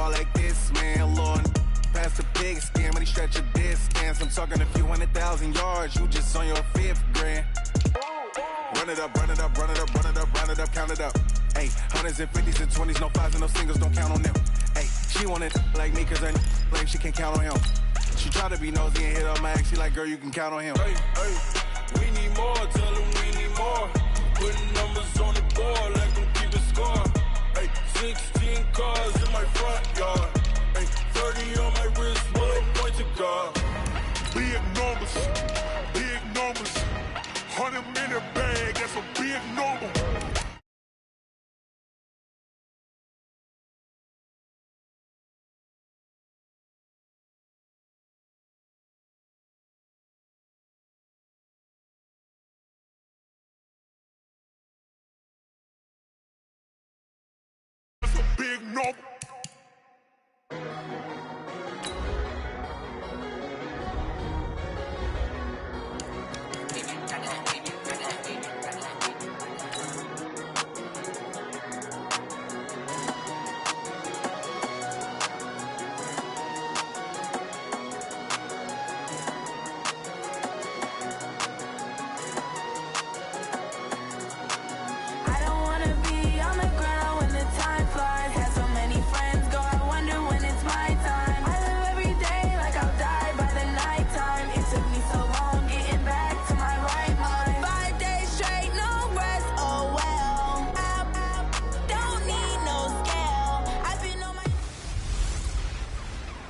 ball like this, man, Lord. Past the pig skin when he stretch a distance. I'm talking a few 100,000 yards. You just on your 5th grand. Run it up, run it up, run it up, run it up, run it up, count it up. Hey, hundreds and 50s and 20s, no 5s and no singles, don't count on them. Hey, she wanted like me cause her blame, she can't count on him. She try to be nosy and hit up my ex, she like, girl, you can count on him. Hey, hey, we need more, tell them we need more. Putting numbers on the board, let them keep a score. Hey, 16 cars in my front yard. Hey, 30 on my wrist, one point to God. Big numbers, big numbers. 100-minute bag, that's a big number. That's a big number.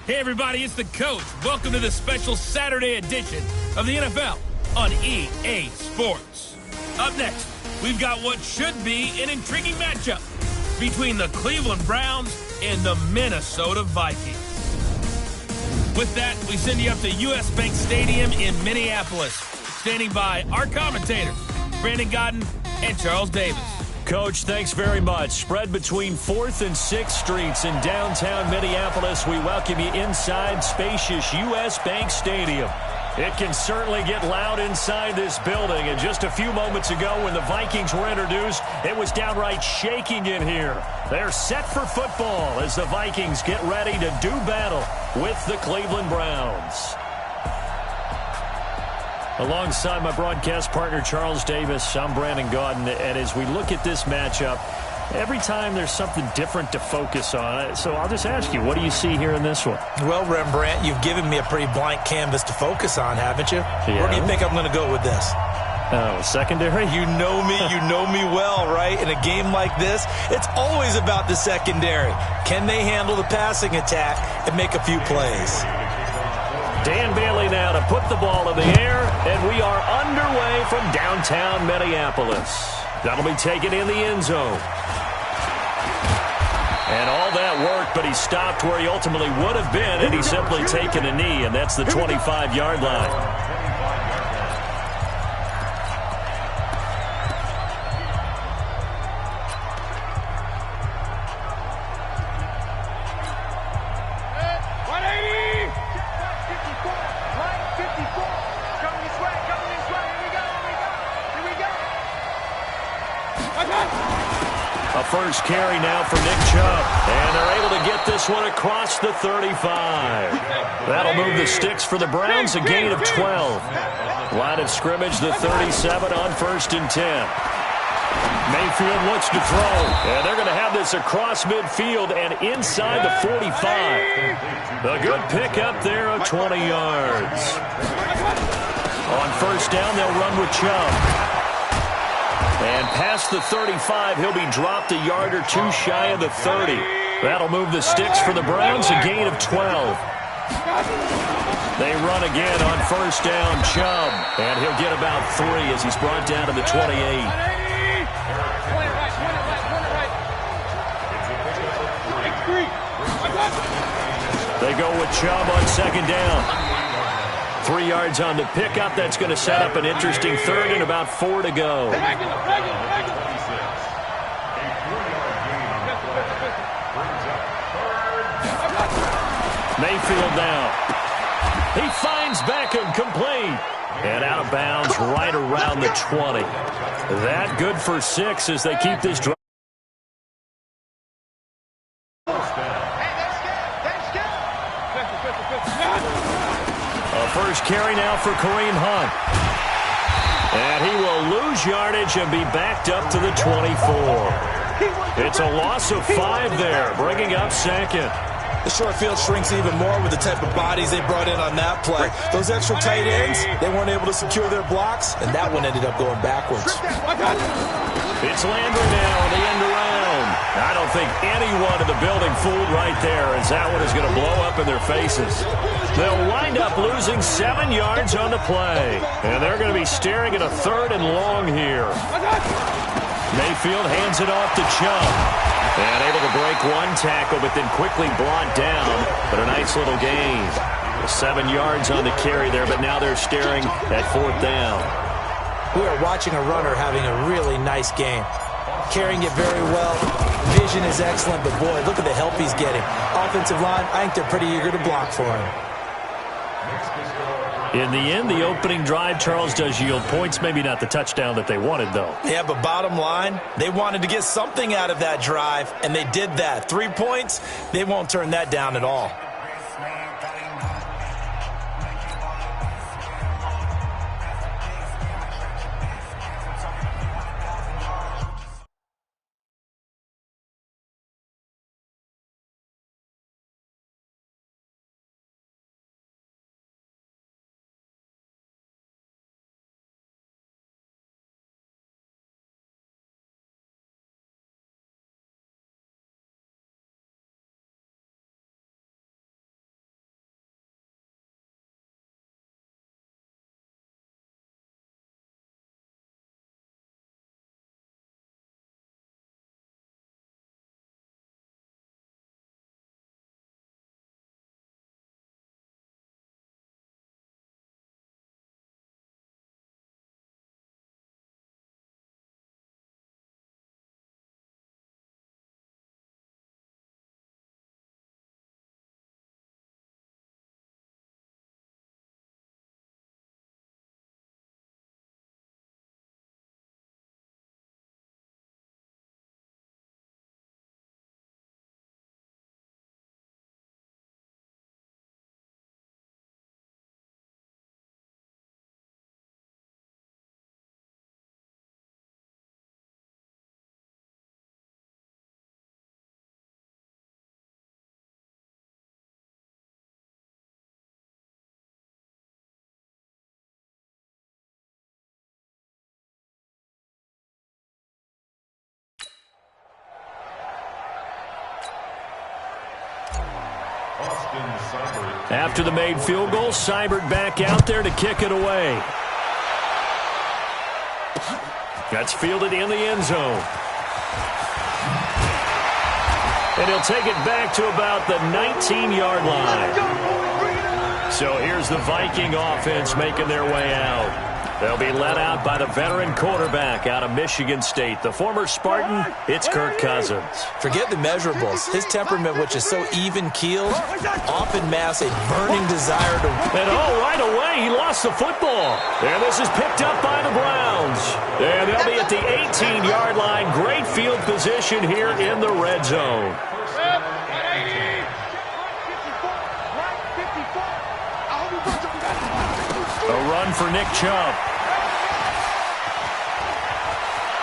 Hey everybody, it's the coach. Welcome to the special Saturday edition of the NFL on EA Sports. Up next, we've got what should be an intriguing matchup between the Cleveland Browns and the Minnesota Vikings. With that, we send you up to US Bank Stadium in Minneapolis. Standing by our commentators, Brandon Godden and Charles Davis. Coach, thanks very much. Spread between 4th and 6th Streets in downtown Minneapolis. We welcome you inside spacious US Bank Stadium. It can certainly get loud inside this building. And just a few moments ago when the Vikings were introduced, it was downright shaking in here. They're set for football as the Vikings get ready to do battle with the Cleveland Browns. Alongside my broadcast partner, Charles Davis, I'm Brandon Godden. And as we look at this matchup, every time there's something different to focus on. So I'll just ask you, what do you see here in this one? Well, Rembrandt, you've given me a pretty blank canvas to focus on, haven't you? Yeah. Where do you think I'm going to go with this? Oh, secondary? You know me well, right? In a game like this, it's always about the secondary. Can they handle the passing attack and make a few plays? Dan Bailey now to put the ball in the air, and we are underway from downtown Minneapolis. That'll be taken in the end zone. And all that worked, but he stopped where he ultimately would have been, and he's simply taken a knee, and that's the 25-yard line. First carry now for Nick Chubb. And they're able to get this one across the 35. That'll move the sticks for the Browns, a gain of 12. Line of scrimmage, the 37 on 1st and 10. Mayfield looks to throw. And they're going to have this across midfield and inside the 45. A good pickup there of 20 yards. On 1st down, they'll run with Chubb. And past the 35, he'll be dropped a yard or two shy of the 30. That'll move the sticks for the Browns, a gain of 12. They run again on 1st down, Chubb. And he'll get about 3 as he's brought down to the 28. They go with Chubb on 2nd down. 3 yards on the pickup. That's going to set up an interesting 3rd and about 4 to go. Mayfield now. He finds Beckham complete. And out of bounds right around the 20. That good for 6 as they keep this drive. A first carry now for Kareem Hunt. And he will lose yardage and be backed up to the 24. It's a loss of 5 there, bringing up second. The short field shrinks even more with the type of bodies they brought in on that play. Those extra tight ends, they weren't able to secure their blocks, and that one ended up going backwards. It's Landry now on the end around. I don't think anyone in the building fooled right there, as that one is going to blow up in their faces. They'll wind up losing 7 yards on the play, and they're going to be staring at a 3rd and long here. Mayfield hands it off to Chubb. And able to break one tackle, but then quickly brought down. But a nice little gain. 7 yards on the carry there, but now they're staring at 4th down. We are watching a runner having a really nice game. Carrying it very well. Vision is excellent, but boy, look at the help he's getting. Offensive line, I think they're pretty eager to block for him. In the end, the opening drive, Charles, does yield points. Maybe not the touchdown that they wanted, though. Yeah, but bottom line, they wanted to get something out of that drive, and they did that. 3 points, they won't turn that down at all. After the made field goal, Seibert back out there to kick it away. That's fielded in the end zone. And he'll take it back to about the 19-yard line. So here's the Viking offense making their way out. They'll be led out by the veteran quarterback out of Michigan State. The former Spartan, it's Kirk Cousins. Forget the measurables. His temperament, which is so even-keeled, often masks a burning desire to... And right away, he lost the football. And this is picked up by the Browns. And they'll be at the 18-yard line. Great field position here in the red zone. A run for Nick Chubb.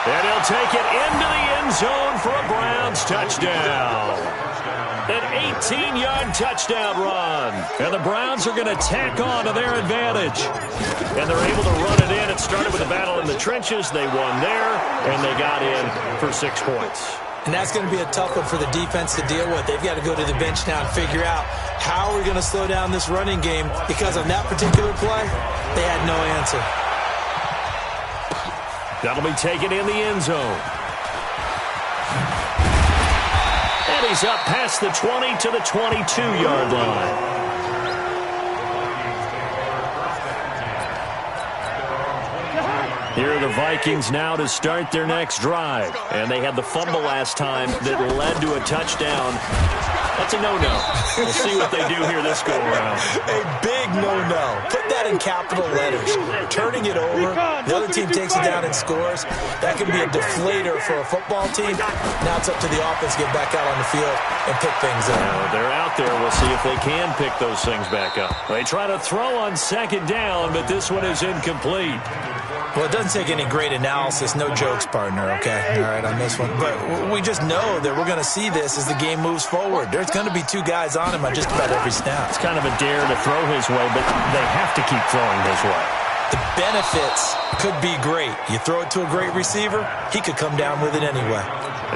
And he'll take it into the end zone for a Browns touchdown. An 18-yard touchdown run. And the Browns are going to tack on to their advantage. And they're able to run it in. It started with a battle in the trenches. They won there, and they got in for 6 points. And that's going to be a tough one for the defense to deal with. They've got to go to the bench now and figure out how are we going to slow down this running game, because on that particular play, they had no answer. That'll be taken in the end zone. And he's up past the 20 to the 22-yard line. Here are the Vikings now to start their next drive. And they had the fumble last time that led to a touchdown. That's a no-no. We'll see what they do here this go-around. A big no-no. Put that in capital letters. Turning it over, the other team takes it down and scores. That can be a deflator for a football team. Now it's up to the offense to get back out on the field and pick things up. They're out there. We'll See if they can pick those things back up. They try to throw on second down, but this one is incomplete. Well, it doesn't take any great analysis. No jokes, partner, okay? All right, on this one. But we just know that we're going to see this as the game moves forward. There's going to be two guys on him on just about every snap. It's kind of a dare to throw his way, but they have to keep throwing his way. The benefits could be great. You throw it to a great receiver, he could come down with it anyway.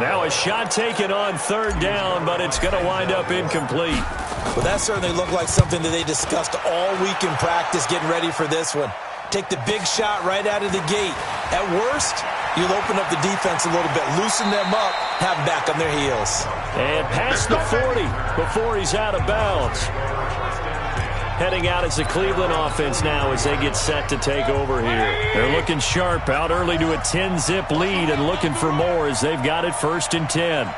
Now a shot taken on third down, but it's going to wind up incomplete. Well, that certainly looked like something that they discussed all week in practice getting ready for this one. Take the big shot right out of the gate. At worst, you'll open up the defense a little bit, loosen them up, have them back on their heels. And past the 40 before he's out of bounds. Heading out as the Cleveland offense now as they get set to take over here. They're looking sharp, out early to a 10-zip lead and looking for more as they've got it 1st and 10.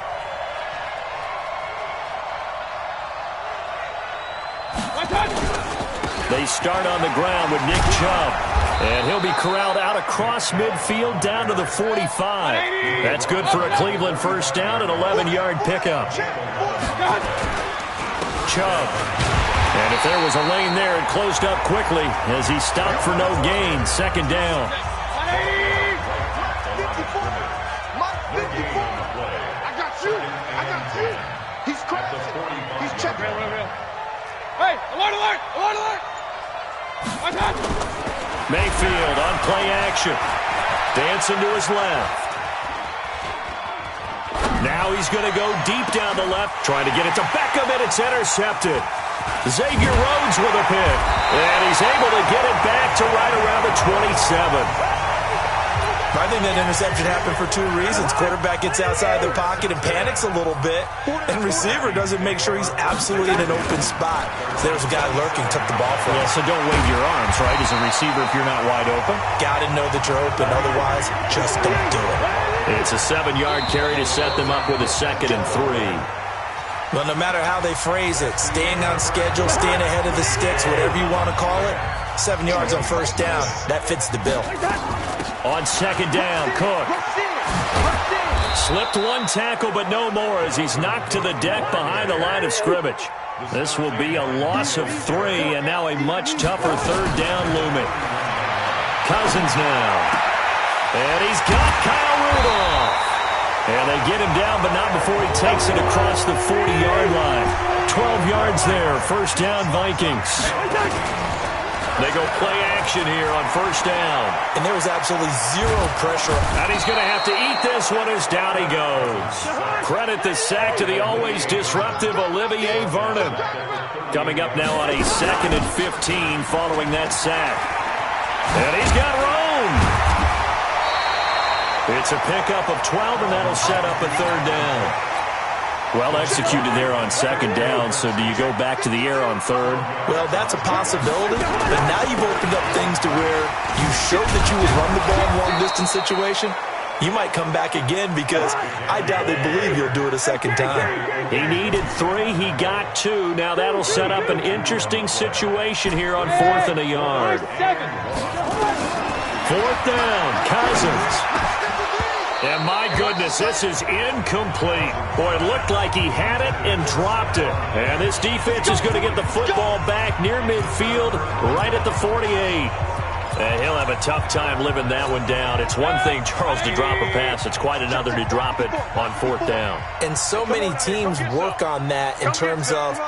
They start on the ground with Nick Chubb. And he'll be corralled out across midfield down to the 45. That's good for a Cleveland first down, an 11-yard pickup. Chubb. And if there was a lane there, it closed up quickly as he stopped for no gain. 2nd down. I got you. He's crashing. He's checking. Hey, alert. Mayfield on play action. Dancing to his left. Now he's going to go deep down the left, trying to get it to Beckham, and it's intercepted. Xavier Rhodes with a pick, and he's able to get it back to right around the 27. I think that interception happened for two reasons. Quarterback gets outside the pocket and panics a little bit, and receiver doesn't make sure he's absolutely in an open spot. So there's a guy lurking, took the ball from him. Yeah, so don't wave your arms, right, as a receiver if you're not wide open. Got to know that you're open, otherwise just don't do it. It's a 7-yard carry to set them up with a 2nd and 3. Well, no matter how they phrase it, staying on schedule, staying ahead of the sticks, whatever you want to call it, 7 yards on first down, that fits the bill. On 2nd down, Cook. Slipped one tackle, but no more as he's knocked to the deck behind the line of scrimmage. This will be a loss of 3, and now a much tougher 3rd down looming. Cousins now. And he's got Kyle Rudolph. And they get him down, but not before he takes it across the 40-yard line. 12 yards there, 1st down Vikings. They go play action here on 1st down. And there was absolutely zero pressure. And he's going to have to eat this one as down he goes. Credit the sack to the always disruptive Olivier Vernon. Coming up now on a 2nd and 15 following that sack. And he's got room. It's a pickup of 12, and that'll set up a 3rd down. Well executed there on 2nd down, so do you go back to the air on 3rd? Well, that's a possibility, but now you've opened up things to where you showed that you would run the ball in long-distance situation. You might come back again because I doubt they believe you'll do it a 2nd time. He needed 3. He got 2. Now that'll set up an interesting situation here on 4th and a yard. 4th down, Cousins. And my goodness, this is incomplete. Boy, it looked like he had it and dropped it. And this defense is going to get the football back near midfield, right at the 48. And he'll have a tough time living that one down. It's one thing, Charles, to drop a pass. It's quite another to drop it on 4th down. And so many teams work on that in terms of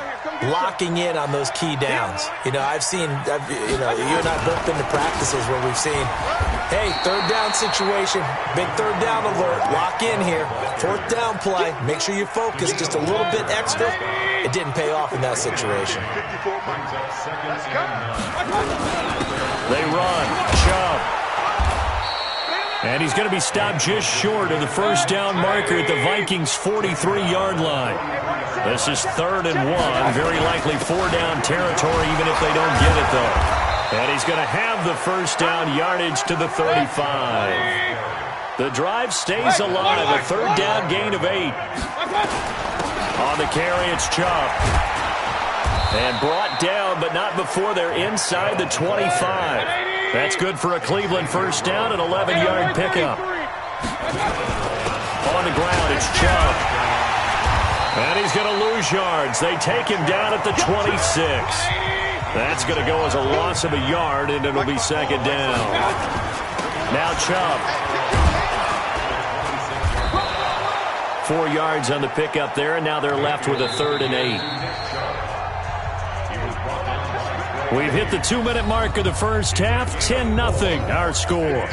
locking in on those key downs. You know, you and I both been to practices where we've seen, hey, 3rd down situation, big 3rd down alert, lock in here. 4th down play, make sure you focus just a little bit extra. It didn't pay off in that situation. They run. Chubb. And he's going to be stopped just short of the 1st down marker at the Vikings' 43-yard line. This is 3rd and 1. Very likely 4-down territory, even if they don't get it, though. And he's going to have the 1st down yardage to the 35. The drive stays alive. A 3rd down gain of 8. On the carry, it's Chubb. And brought down, but not before they're inside the 25. That's good for a Cleveland 1st down, an 11-yard pickup. On the ground, it's Chubb. And he's going to lose yards. They take him down at the 26. That's going to go as a loss of a yard, and it'll be second down. Now Chubb. 4 yards on the pickup there, and now they're left with a 3rd and 8. We've hit the 2-minute mark of the first half. 10-0 our score.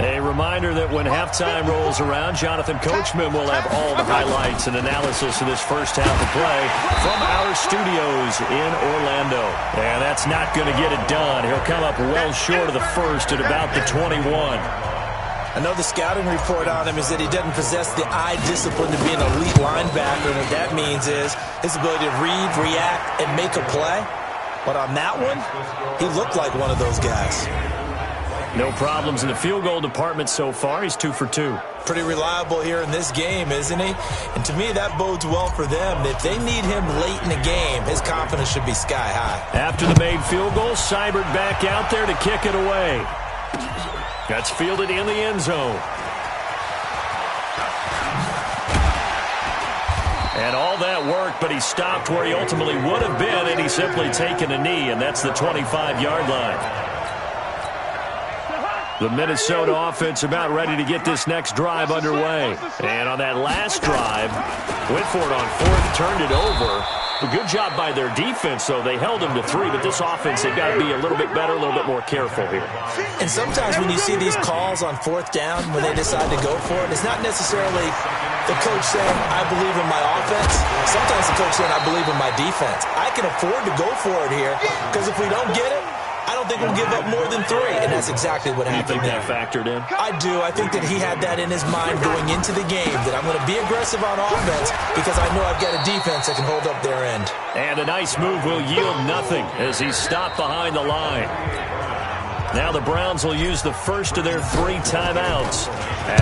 A reminder that when halftime rolls around, Jonathan Coachman will have all the highlights and analysis of this first half of play from our studios in Orlando. And that's not going to get it done. He'll come up well short of the first at about the 21. I know the scouting report on him is that he doesn't possess the eye discipline to be an elite linebacker, and what that means is his ability to read, react, and make a play. But on that one, he looked like one of those guys. No problems in the field goal department so far. He's 2 for 2. Pretty reliable here in this game, isn't he? And to me, that bodes well for them. If they need him late in the game, his confidence should be sky high. After the made field goal, Seibert back out there to kick it away. That's fielded in the end zone. And all that work, but he stopped where he ultimately would have been, and he's simply taken a knee, and that's the 25-yard line. The Minnesota offense about ready to get this next drive underway. And on that last drive, went for it on 4th, turned it over. A good job by their defense, though. They held them to 3, but this offense, they've got to be a little bit better, a little bit more careful here. And sometimes when you see these calls on 4th down, when they decide to go for it, it's not necessarily the coach saying, I believe in my offense. Sometimes the coach saying, I believe in my defense. I can afford to go for it here, because if we don't get it, I don't think we'll give up more than 3, and that's exactly what happened. You think that factored in? I do. I think that he had that in his mind going into the game, that I'm going to be aggressive on offense because I know I've got a defense that can hold up their end. And a nice move will yield nothing as he's stopped behind the line. Now the Browns will use the first of their 3 timeouts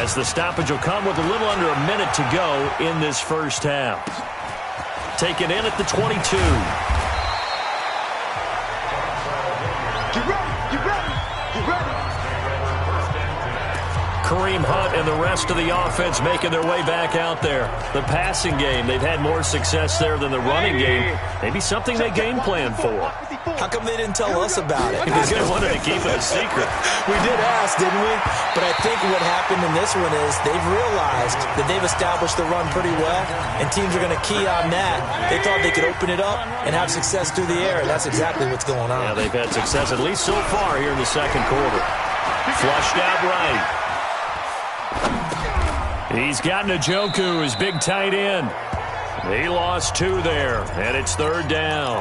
as the stoppage will come with a little under a minute to go in this first half. Taken in at the 22. Kareem Hunt and the rest of the offense making their way back out there. The passing game, they've had more success there than the running game. Maybe something they game plan for. How come they didn't tell us about it? Because they wanted to keep it a secret. We did ask, didn't we? But I think what happened in this one is they've realized that they've established the run pretty well, and teams are going to key on that. They thought they could open it up and have success through the air, and that's exactly what's going on. Yeah, they've had success at least so far here in the second quarter. Flushed out right. He's got Njoku, his big tight end. He lost 2 there, and it's 3rd down.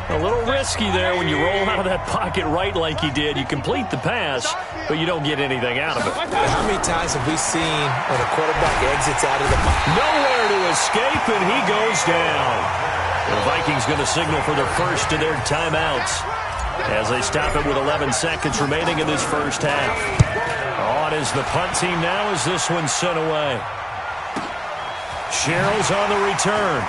A little risky there when you roll out of that pocket right like he did. You complete the pass, but you don't get anything out of it. How many times have we seen when a quarterback exits out of the pocket? Nowhere to escape, and he goes down. The Vikings going to signal for the first of their timeouts as they stop it with 11 seconds remaining in this first half. On is the punt team now as this one's sent away. Sherrill's on the return.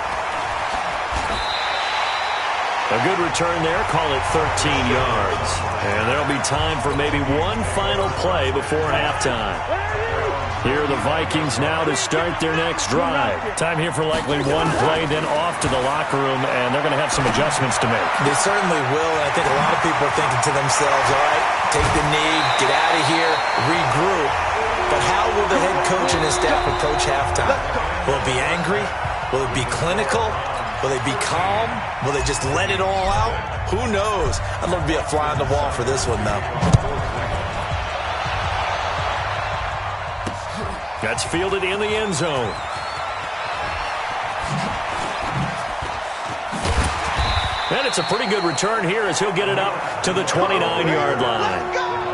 A good return there, call it 13 yards. And there'll be time for maybe one final play before halftime. Here are the Vikings now to start their next drive. Time here for likely one play, then off to the locker room, and they're going to have some adjustments to make. They certainly will, and I think a lot of people are thinking to themselves, all right, take the knee, get out of here, regroup. But how will the head coach and his staff approach halftime? Will it be angry? Will it be clinical? Will they be calm? Will they just let it all out? Who knows? I'd love to be a fly on the wall for this one, though. That's fielded in the end zone. And it's a pretty good return here as he'll get it up to the 29-yard line.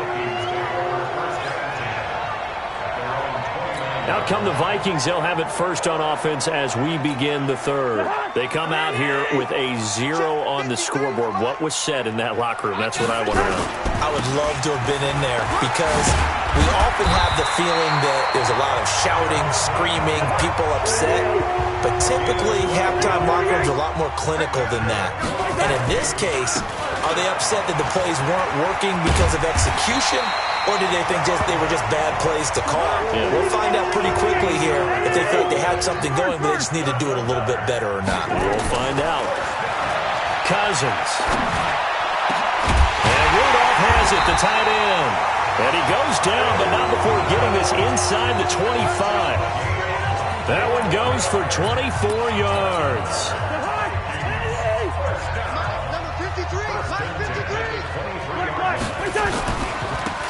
Out come the Vikings. They'll have it first on offense as we begin the third. They come out here with a 0 on the scoreboard. What was said in that locker room? That's what I want to know. I would love to have been in there because we often have the feeling that there's a lot of shouting, screaming, people upset. But typically, halftime locker rooms are a lot more clinical than that. And in this case, are they upset that the plays weren't working because of execution? Or did they think they were just bad plays to call? Yeah. We'll find out pretty quickly here if they feel like they had something going, but they just need to do it a little bit better or not. We'll find out. Cousins. And Rudolph has it, the tight end. And he goes down, but not before getting this inside the 25. That one goes for 24 yards.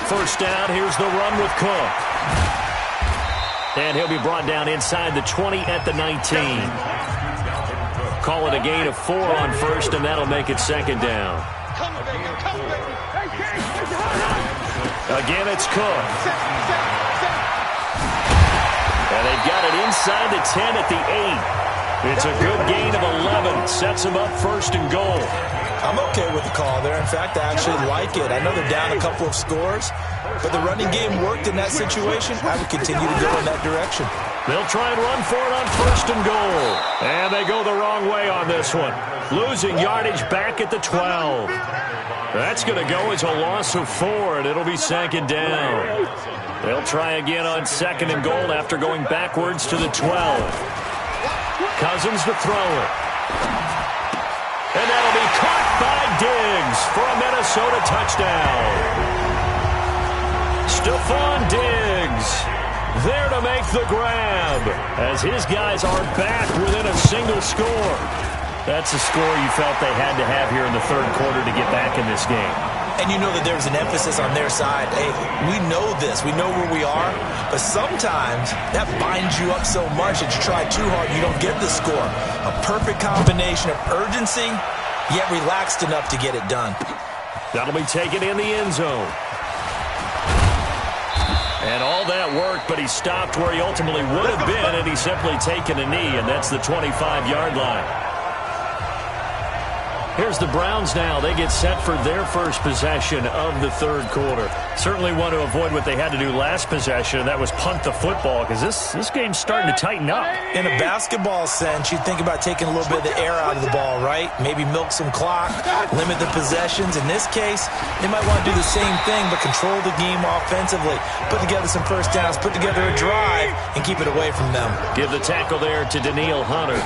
First down, here's the run with Cook. And he'll be brought down inside the 20 at the 19. Call it a gain of 4 on first, and that'll make it second down. Again, it's Cook. And they've got it inside the 10 at the 8. It's a good gain of 11. Sets them up first and goal. I'm okay with the call there. In fact, I actually like it. I know they're down a couple of scores, but the running game worked in that situation. I would continue to go in that direction. They'll try and run for it on first and goal. And they go the wrong way on this one. Losing yardage back at the 12. That's going to go as a loss of 4, and it'll be second down. They'll try again on second and goal after going backwards to the 12. Cousins to throw it. And that'll be caught by Diggs for a Minnesota touchdown. Stephon Diggs there to make the grab as his guys are back within a single score. That's a score you felt they had to have here in the third quarter to get back in this game. And you know that there's an emphasis on their side. Hey, we know this. We know where we are. But sometimes that binds you up so much that you try too hard, you don't get the score. A perfect combination of urgency, yet relaxed enough to get it done. That'll be taken in the end zone. And all that worked, but he stopped where he ultimately would have been, and he's simply taken a knee, and that's the 25-yard line. Here's the Browns now. They get set for their first possession of the third quarter. Certainly want to avoid what they had to do last possession, and that was punt the football, because this game's starting to tighten up. In a basketball sense, you think about taking a little bit of the air out of the ball, right? Maybe milk some clock, limit the possessions. In this case, they might want to do the same thing, but control the game offensively. Put together some first downs, put together a drive, and keep it away from them. Give the tackle there to Daniil Hunter.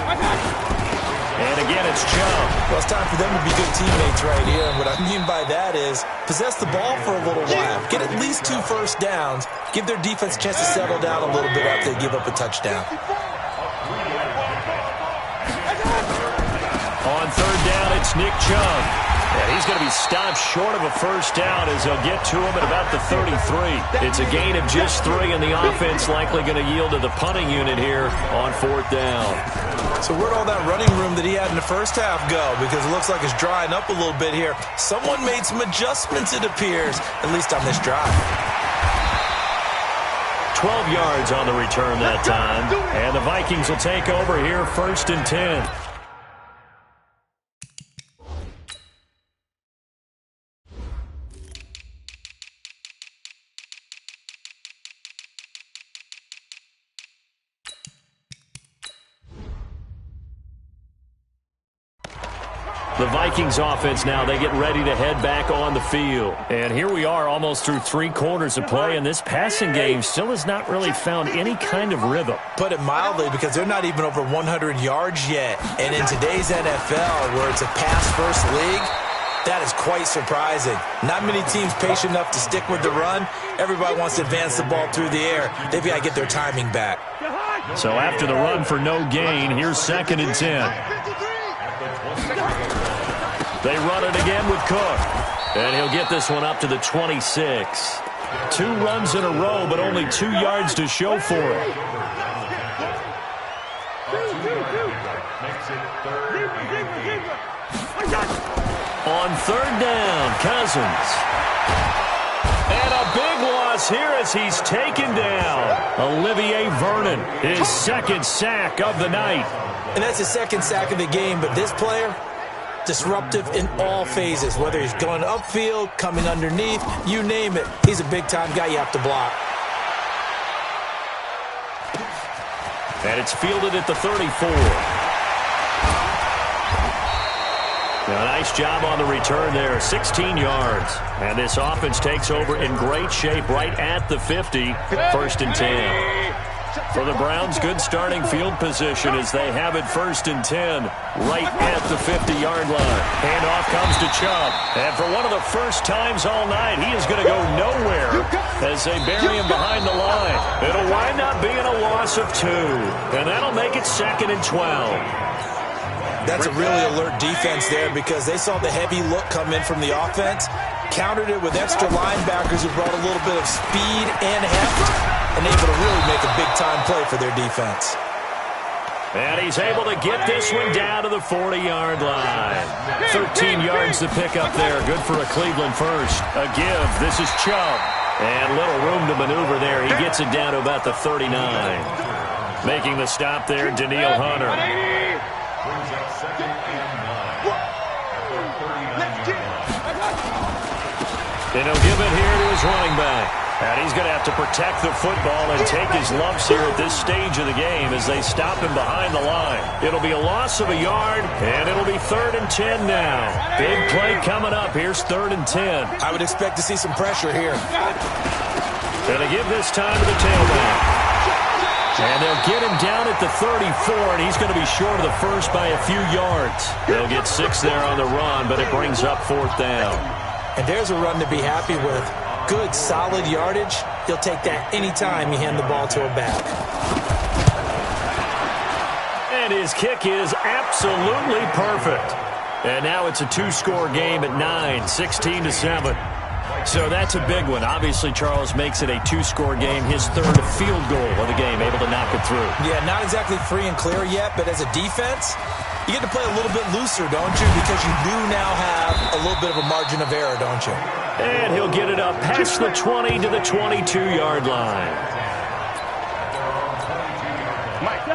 And again, it's Chubb. Well, it's time for them to be good teammates right here. And what I mean by that is possess the ball for a little while. Get at least 2 first downs. Give their defense a chance to settle down a little bit after they give up a touchdown. On third down, it's Nick Chubb. And he's going to be stopped short of a first down as they'll get to him at about the 33. It's a gain of just 3, and the offense likely going to yield to the punting unit here on fourth down. So where'd all that running room that he had in the first half go? Because it looks like it's drying up a little bit here. Someone made some adjustments, it appears, at least on this drive. 12 yards on the return that time. And the Vikings will take over here first and 10. The Vikings offense now, they get ready to head back on the field. And here we are almost through 3 quarters of play, and this passing game still has not really found any kind of rhythm. Put it mildly, because they're not even over 100 yards yet. And in today's NFL, where it's a pass-first league, that is quite surprising. Not many teams patient enough to stick with the run. Everybody wants to advance the ball through the air. They've got to get their timing back. So after the run for no gain, here's second and 10. They run it again with Cook. And he'll get this one up to the 26. 2 runs in a row, but only 2 yards to show for it. On third down, Cousins. And a big loss here as he's taken down. Olivier Vernon, his second sack of the night. And that's his second sack of the game, but this player, disruptive in all phases, whether he's going upfield, coming underneath, you name it. He's a big-time guy you have to block. And it's fielded at the 34. A nice job on the return there, 16 yards. And this offense takes over in great shape right at the 50, 1st and 10. For the Browns, good starting field position as they have it 1st and 10 right at the 50-yard line. Handoff comes to Chubb. And for one of the first times all night, he is going to go nowhere as they bury him behind the line. It'll wind up being a loss of 2. And that'll make it 2nd and 12. That's a really alert defense there because they saw the heavy look come in from the offense, countered it with extra linebackers who brought a little bit of speed and heft, and able to really make a big-time play for their defense. And he's able to get this one down to the 40-yard line. 13 yards to pick up there. Good for a Cleveland first. A give. This is Chubb. And little room to maneuver there. He gets it down to about the 39. Making the stop there, Danielle Hunter. And he'll give it here to his running back. And he's going to have to protect the football and take his lumps here at this stage of the game as they stop him behind the line. It'll be a loss of a yard, and it'll be 3rd and 10 now. Big play coming up. Here's 3rd and 10. I would expect to see some pressure here. Going to give this time to the tailback. And they'll get him down at the 34, and he's going to be short of the first by a few yards. They'll get 6 there on the run, but it brings up 4th down. And there's a run to be happy with. Good, solid yardage. He'll take that anytime you hand the ball to a back. And his kick is absolutely perfect. And now it's a 2-score game at 9, 16-7. So that's a big one. Obviously, Charles makes it a 2-score game. His 3rd field goal of the game, able to knock it through. Yeah, not exactly free and clear yet, but as a defense, you get to play a little bit looser, don't you? Because you do now have a little bit of a margin of error, don't you? And he'll get it up past the 20 to the 22-yard line.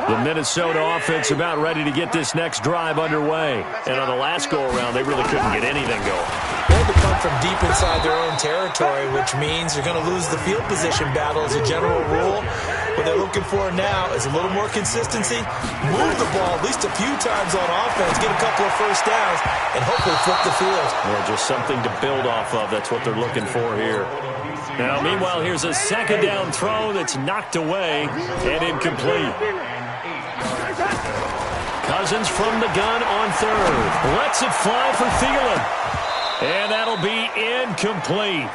The Minnesota offense about ready to get this next drive underway. And on the last go-around, they really couldn't get anything going. They had to come from deep inside their own territory, which means you're going to lose the field position battle as a general rule. What they're looking for now is a little more consistency, move the ball at least a few times on offense, get a couple of first downs, and hopefully flip the field. Or just something to build off of. That's what they're looking for here. Now, meanwhile, here's a 2nd down throw that's knocked away and incomplete. Cousins from the gun on 3rd. Lets it fly for Thielen. And that'll be incomplete.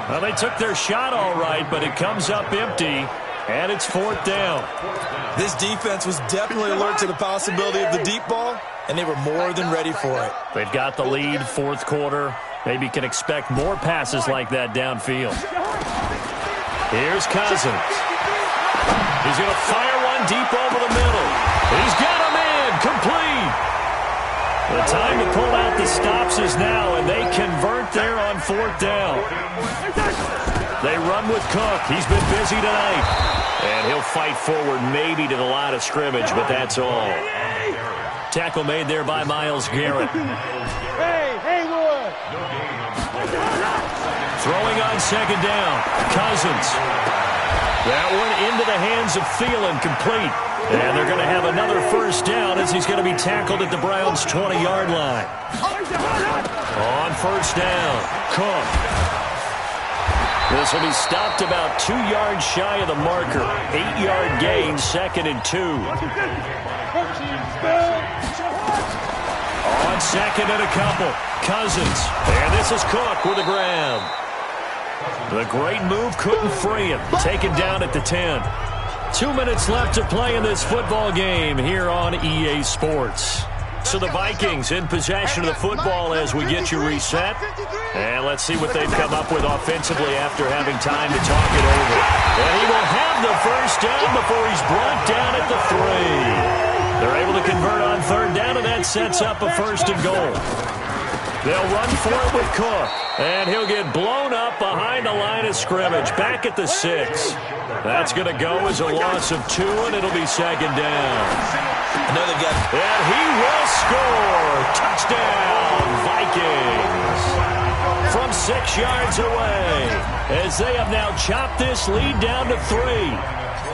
Well, they took their shot all right, but it comes up empty. And it's 4th down. This defense was definitely alert to the possibility of the deep ball, and they were more than ready for it. They've got the lead, 4th quarter. Maybe can expect more passes like that downfield. Here's Cousins. He's going to fire one deep over the middle. He's got a man, complete. The time to pull out the stops is now, and they convert there on 4th down. They run with Cook. He's been busy tonight. And he'll fight forward maybe to the line of scrimmage, but that's all. Tackle made there by Myles Garrett. Hey, hang on. Throwing on 2nd down. Cousins. That one into the hands of Thielen, complete. And they're going to have another first down as he's going to be tackled at the Browns' 20-yard line. On 1st down, Cook. This will be stopped about 2 yards shy of the marker. 8-yard gain, 2nd and 2. On 2nd and a couple, Cousins. And this is Cook with a grab. The great move couldn't free him. Taken down at the 10. 2 minutes left to play in this football game here on EA Sports. So the Vikings in possession of the football as we get you reset. And let's see what they've come up with offensively after having time to talk it over. And he will have the first down before he's brought down at the 3. They're able to convert on 3rd down, and that sets up a 1st and goal. They'll run for it with Cook. And he'll get blown up behind the line of scrimmage. Back at the 6. That's going to go as a loss of 2, and it'll be 2nd down. Another guy. And he will score. Touchdown, Vikings. From 6 yards away. As they have now chopped this lead down to 3.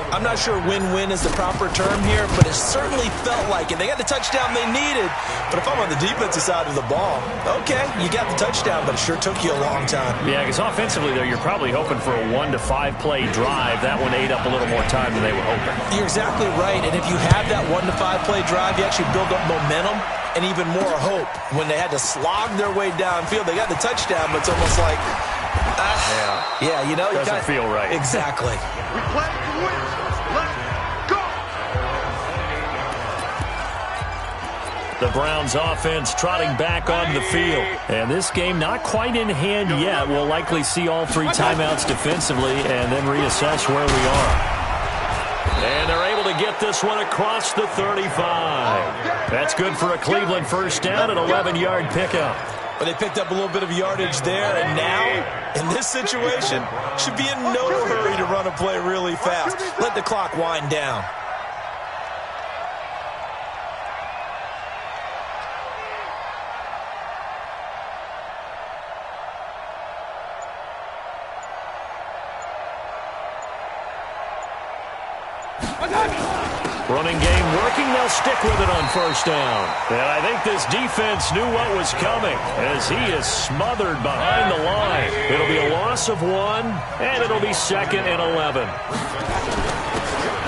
I'm not sure win-win is the proper term here, but it certainly felt like it. They got the touchdown they needed, but if I'm on the defensive side of the ball, okay, you got the touchdown, but it sure took you a long time. Yeah, because offensively, though, you're probably hoping for a 1 to 5 play drive. That one ate up a little more time than they were hoping. You're exactly right, and if you have that 1 to 5 play drive, you actually build up momentum and even more hope. When they had to slog their way downfield, they got the touchdown, but it's almost like, yeah, you know, doesn't feel right. Exactly. We play to win. Let's go. The Browns offense trotting back on the field. And this game not quite in hand yet. We'll likely see all 3 timeouts defensively and then reassess where we are. And they're able to get this one across the 35. That's good for a Cleveland first down, an 11-yard pickup. But they picked up a little bit of yardage there, and now, in this situation, should be in no hurry to run a play really fast. Let the clock wind down. Running game working. They'll stick with it on first down. And I think this defense knew what was coming as he is smothered behind the line. It'll be a loss of 1, and it'll be 2nd and 11.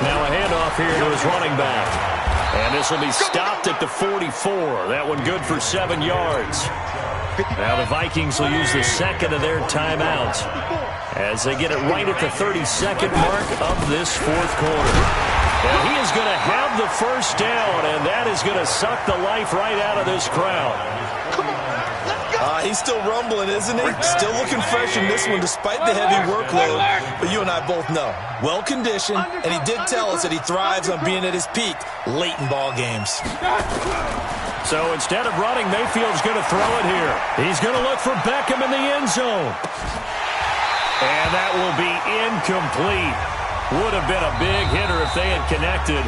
Now a handoff here to his running back. And this will be stopped at the 44. That one good for 7 yards. Now the Vikings will use the second of their timeouts as they get it right at the 32nd mark of this 4th quarter. And he is going to have the first down, and that is going to suck the life right out of this crowd. He's still rumbling, isn't he? Still looking fresh in this one despite the heavy workload. But you and I both know, well-conditioned, and he did tell us that he thrives on being at his peak late in ball games. So instead of running, Mayfield's going to throw it here. He's going to look for Beckham in the end zone. And that will be incomplete. Would have been a big hitter if they had connected.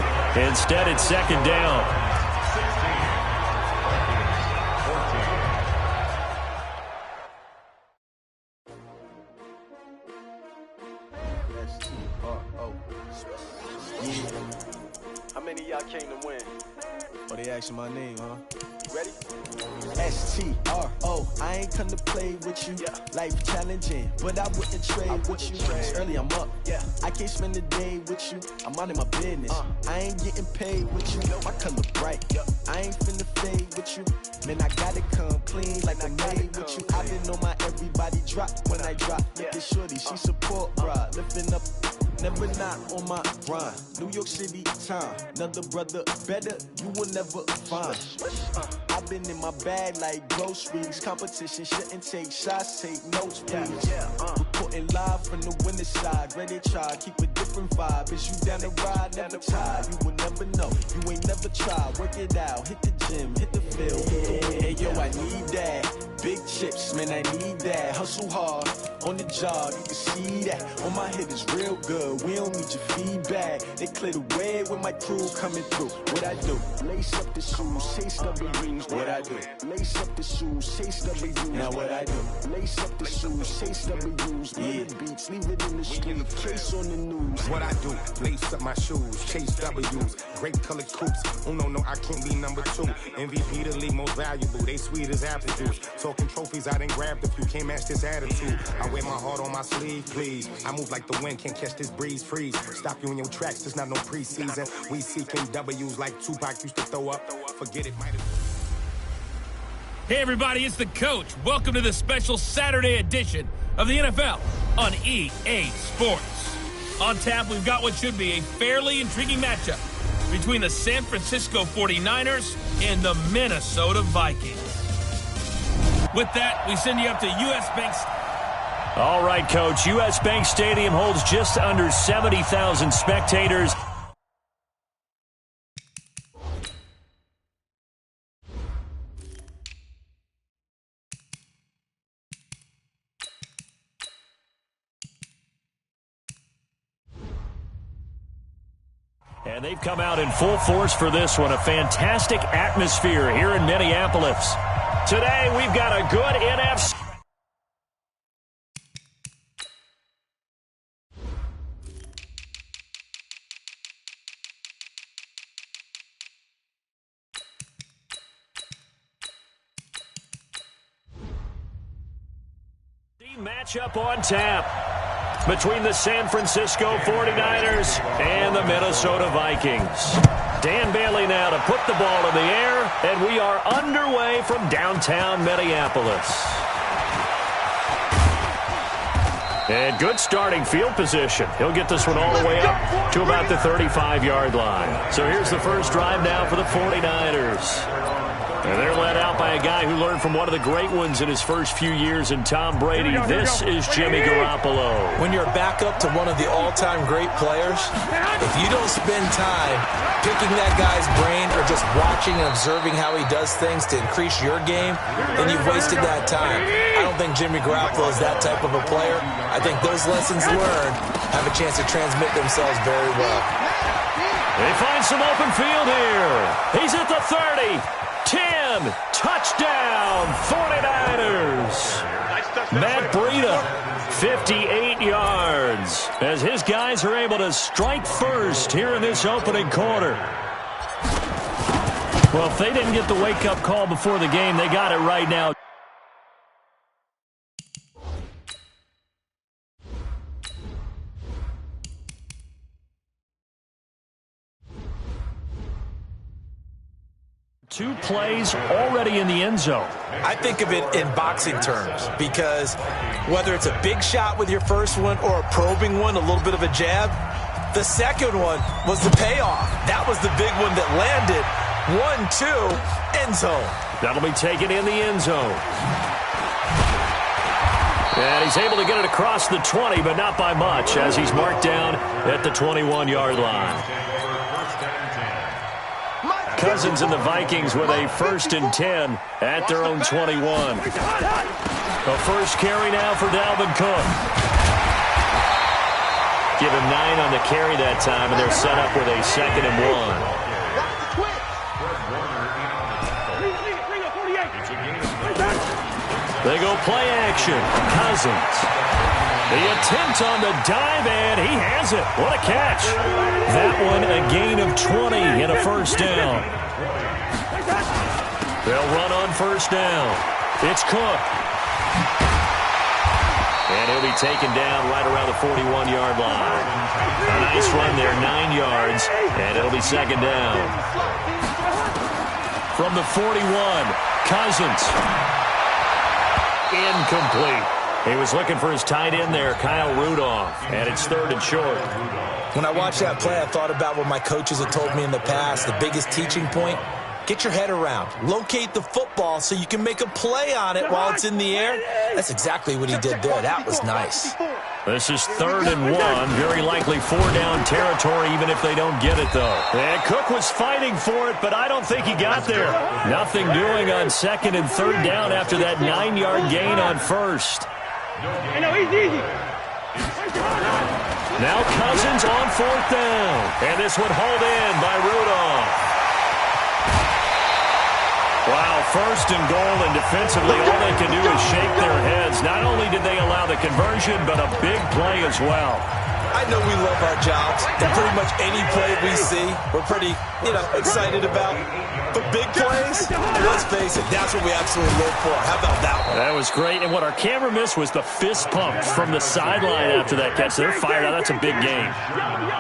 Instead, it's 2nd down. How many of y'all came to win? Oh, they asking my name, huh? Ready? S-T-R-O, I ain't come to play with you. Yeah. Life challenging, but I wouldn't trade with you. It's early, I'm up. Yeah. I can't spend the day with you. I'm out of my business. I ain't getting paid with you. My color bright. I ain't finna fade with you. Man, I gotta come clean like I'm made with you. I been on my everybody drop when I drop. Look at shorty, she support, bruh. Lifting up. Never not on my grind. New York City time. Another brother better, you will never find. I've been in my bag like groceries. Competition shouldn't take shots, take notes, please. Reporting live from the winning side. Ready to try, keep a different vibe. Is you down the ride, never tired. You will never know, you ain't never tried. Work it out, hit the gym, hit the field. Hey yo, I need that. Big chips, man, I need that. Hustle hard, on the job, you can see that. On my head is real good, we don't need your feedback. They clear the way with my crew coming through. What I do? Lace up the shoes, chase W's. What I do? Lace up the shoes, chase W's. Now what I do? Lace up the shoes, chase W's. Yeah, beats, leave it in the street, case on the news. What I do? Lace up my shoes, chase W's. Grape colored coops. Oh no, I can't be number 2. MVP the league most valuable. They sweet as apple juice. Talking trophies, I didn't grab the few. Can't match this attitude. I wear my heart on my sleeve, please. I move like the wind, can't catch this breeze, freeze. Stop you in your tracks, there's not no preseason. We seeking W's like Tupac used to throw up. Forget it, might have. Hey, everybody, it's the Coach. Welcome to the special Saturday edition of the NFL on EA Sports. On tap, we've got what should be a fairly intriguing matchup between the San Francisco 49ers and the Minnesota Vikings. With that, we send you up to U.S. Bank. All right, Coach. U.S. Bank Stadium holds just under 70,000 spectators. And they've come out in full force for this one. A fantastic atmosphere here in Minneapolis. Today, we've got a good NFC. Matchup on tap between the San Francisco 49ers and the Minnesota Vikings. Dan Bailey now to put the ball in the air, and we are underway from downtown Minneapolis. And good starting field position. He'll get this one all the way up to about the 35-yard line. So here's the first drive now for the 49ers. And they're led out by a guy who learned from one of the great ones in his first few years in Tom Brady. This is Jimmy Garoppolo. When you're back up to one of the all-time great players, if you don't spend time picking that guy's brain or just watching and observing how he does things to increase your game, then you've wasted that time. I don't think Jimmy Garoppolo is that type of a player. I think those lessons learned have a chance to transmit themselves very well. They find some open field here. He's at the 30. 10, touchdown, 49ers. Matt Breida, 58 yards, as his guys are able to strike first here in this opening quarter. Well, if they didn't get the wake-up call before the game, they got it right now. Two plays already in the end zone. I think of it in boxing terms because whether it's a big shot with your first one or a probing one, a little bit of a jab, the second one was the payoff. That was the big one that landed. 1-2, end zone. That'll be taken in the end zone. And he's able to get it across the 20, but not by much, as he's marked down at the 21-yard line. Cousins and the Vikings with a 1st and 10 at their own 21. A first carry now for Dalvin Cook. Give him 9 on the carry that time, and they're set up with a 2nd and 1. They go play action. Cousins. The attempt on the dive, and he has it. What a catch. That one a gain of 20 and a first down. They'll run on first down. It's Cook. And he'll be taken down right around the 41-yard line. A nice run there, 9 yards, and it'll be 2nd down. From the 41, Cousins. Incomplete. He was looking for his tight end there, Kyle Rudolph, and it's 3rd and short. When I watched that play, I thought about what my coaches had told me in the past. The biggest teaching point, get your head around. Locate the football so you can make a play on it while it's in the air. That's exactly what he did there. That was nice. This is 3rd and 1. Very likely 4-down territory, even if they don't get it, though. And Cook was fighting for it, but I don't think he got there. Nothing doing on 2nd and 3rd down after that 9-yard gain on 1st. Now Cousins on 4th down. And this one hauled in by Rudolph. Wow, 1st and goal, and defensively all they can do is shake their heads. Not only did they allow the conversion, but a big play as well. I know we love our jobs, and pretty much any play we see, we're pretty, excited about. But big plays, let's face it, that's what we absolutely live for. How about that one? That was great, and what our camera missed was the fist pump from the sideline after that catch. They're fired out. That's a big game.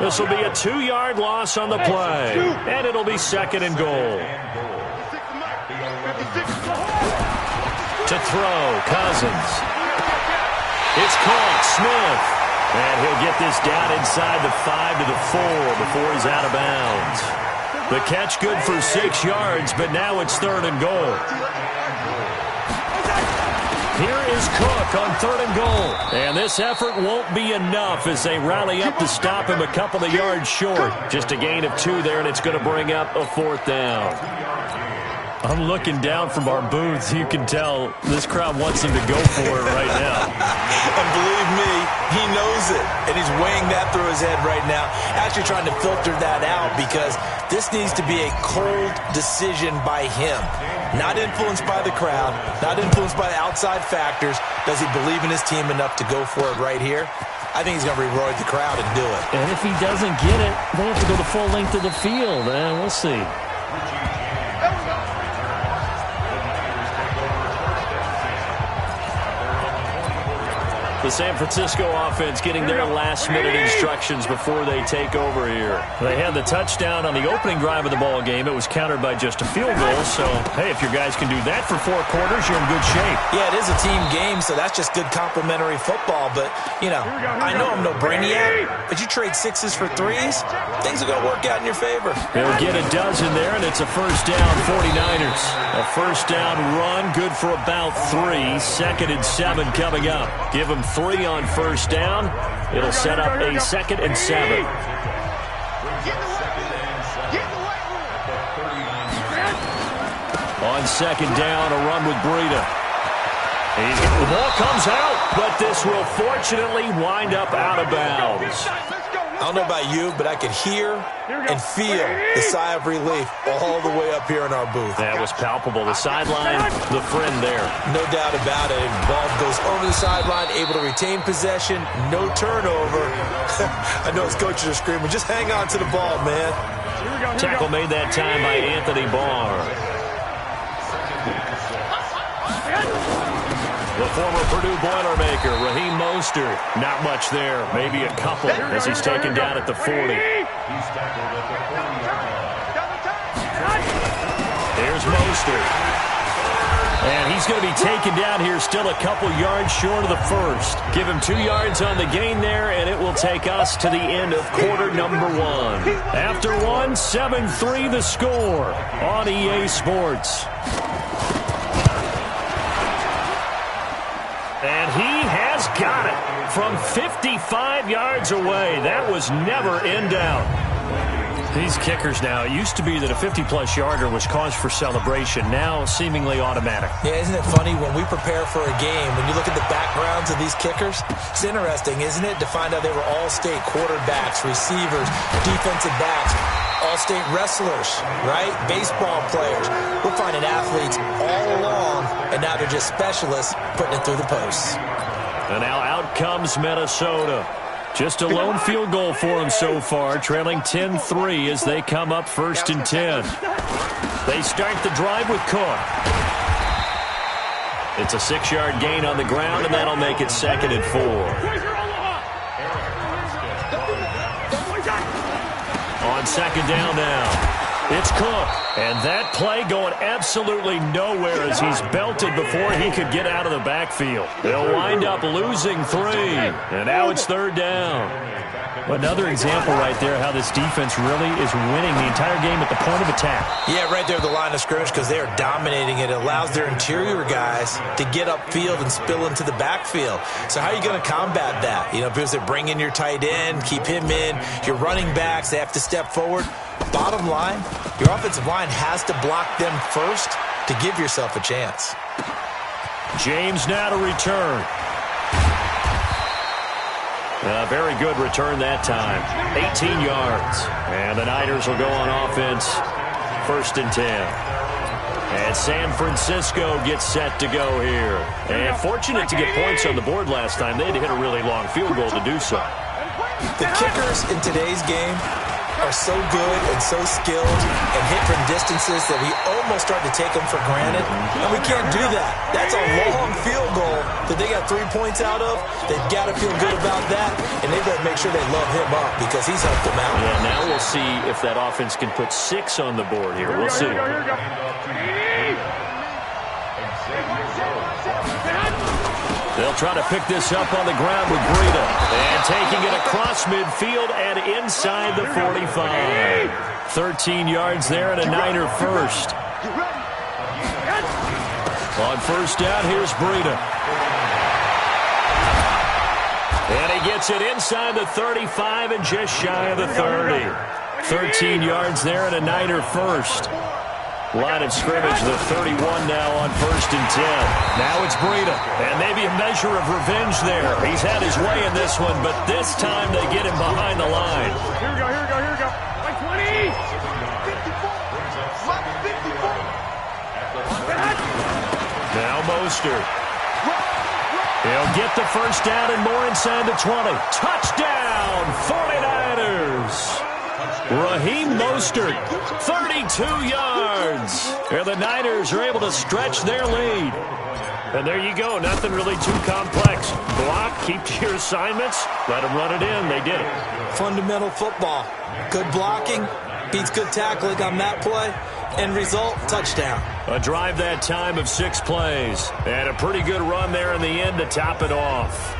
This will be a 2-yard loss on the play, and it'll be 2nd and goal. To throw, Cousins. It's caught, Smith. And he'll get this down inside the 5 to the 4 before he's out of bounds. The catch good for 6 yards, but now it's 3rd and goal. Here is Cook on 3rd and goal. And this effort won't be enough as they rally up to stop him a couple of yards short. Just a gain of 2 there, and it's going to bring up a 4th down. I'm looking down from our booths. You can tell this crowd wants him to go for it right now. And believe me, he knows it. And he's weighing that through his head right now. Actually trying to filter that out because this needs to be a cold decision by him. Not influenced by the crowd. Not influenced by outside factors. Does he believe in his team enough to go for it right here? I think he's going to reward the crowd and do it. And if he doesn't get it, they have to go the full length of the field. And we'll see. The San Francisco offense getting their last-minute instructions before they take over here. They had the touchdown on the opening drive of the ball game. It was countered by just a field goal. So, hey, if your guys can do that for 4 quarters, you're in good shape. Yeah, it is a team game, so that's just good complementary football. But, you know, I know I'm no brainiac, but you trade 6s for 3s, things are going to work out in your favor. They'll get a dozen there, and it's a first down, 49ers. A first down run, good for about 3. 2nd and 7 coming up. Give them 3 on first down. It'll set up a 2nd and 7. On 2nd down, a run with Breida. The ball comes out, but this will fortunately wind up out of bounds. I don't know about you, but I could hear and feel the sigh of relief all the way up here in our booth. That was palpable. The sideline, the friend there. No doubt about it. Ball goes over the sideline, able to retain possession, no turnover. I know his coaches are screaming, just hang on to the ball, man. Tackle made that time by Anthony Barr. The former Purdue Boilermaker, Raheem Mostert. Not much there. Maybe a couple as he's taken down at the 40. Here's Mostert. And he's going to be taken down here still a couple yards short of the first. Give him 2 yards on the gain there, and it will take us to the end of quarter number 1. After 1, 7-3 the score on EA Sports. And he has got it from 55 yards away. That was never in doubt. These kickers now, it used to be that a 50-plus yarder was cause for celebration. Now seemingly automatic. Yeah, isn't it funny when we prepare for a game, when you look at the backgrounds of these kickers, it's interesting, isn't it, to find out they were all-state quarterbacks, receivers, defensive backs, all-state wrestlers, right? Baseball players. We're finding athletes all along, and now they're just specialists putting it through the posts. And now out comes Minnesota. Just a lone field goal for them so far, trailing 10-3 as they come up 1st and 10. They start the drive with Cook. It's a 6-yard gain on the ground, and that'll make it 2nd and 4. On 2nd down now. It's Cook. And that play going absolutely nowhere as he's belted before he could get out of the backfield. They'll wind up losing 3. And now it's 3rd down. Another example right there how this defense really is winning the entire game at the point of attack. Yeah, right there at the line of scrimmage because they are dominating it. It allows their interior guys to get upfield and spill into the backfield. So how are you going to combat that? You know, because they bring in your tight end, keep him in. Your running backs, they have to step forward. Bottom line, your offensive line has to block them first to give yourself a chance. James now to return. A very good return that time. 18 yards. And the Niners will go on offense. 1st and 10. And San Francisco gets set to go here. And fortunate to get points on the board last time. They had to hit a really long field goal to do so. The kickers in today's game are so good and so skilled and hit from distances that we almost start to take them for granted. And we can't do that. That's a long field goal that they got 3 points out of. They've got to feel good about that, and they better make sure they love him up because he's helped them out. Yeah, now we'll see if that offense can put 6 on the board here. We'll see. They'll try to pick this up on the ground with Breida. And taking it across midfield and inside the 45. 13 yards there and a Niner first. On first down, here's Breida. And he gets it inside the 35 and just shy of the 30. 13 yards there and a Niner first. Line of scrimmage, the 31 now on 1st and 10. Now it's Breida, and maybe a measure of revenge there. He's had his way in this one, but this time they get him behind the line. Here we go, here we go, here we go. Like 20. 54. Now Mostert. He'll get the first down and more inside the 20. Touchdown, 49ers. Raheem Mostert, 32 yards. And the Niners are able to stretch their lead. And there you go. Nothing really too complex. Block, keep to your assignments, let them run it in. They did it. Fundamental football. Good blocking beats good tackling on that play. End result, touchdown. A drive that time of 6 plays. And a pretty good run there in the end to top it off.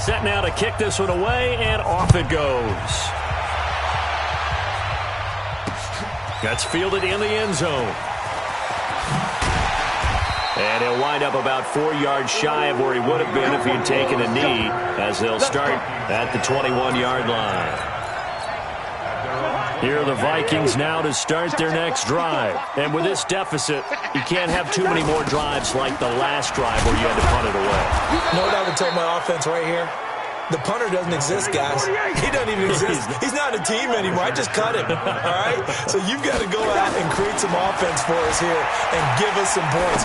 Set now to kick this one away, and off it goes. That's fielded in the end zone. And he'll wind up about 4 yards shy of where he would have been if he had taken a knee, as they'll start at the 21-yard line. Here are the Vikings now to start their next drive. And with this deficit, you can't have too many more drives like the last drive where you had to punt it away. You know what I would tell my offense right here? The punter doesn't exist, guys. He doesn't even exist. He's not a team anymore. I just cut him, all right? So you've got to go out and create some offense for us here and give us some points.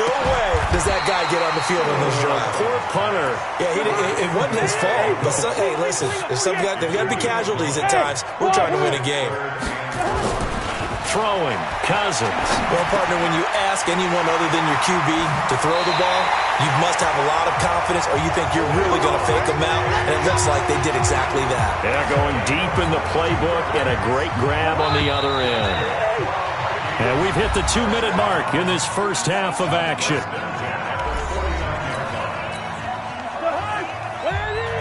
No way does that guy get on the field on this drive. Poor punter. Yeah, it wasn't his fault. But, hey, listen, there's got to be casualties at times. We're trying to win a game. Throwing, Cousins. Well, partner, when you ask anyone other than your QB to throw the ball, you must have a lot of confidence or you think you're really going to fake them out, and it looks like they did exactly that. They're going deep in the playbook and a great grab on the other end. And we've hit the 2-minute mark in this first half of action.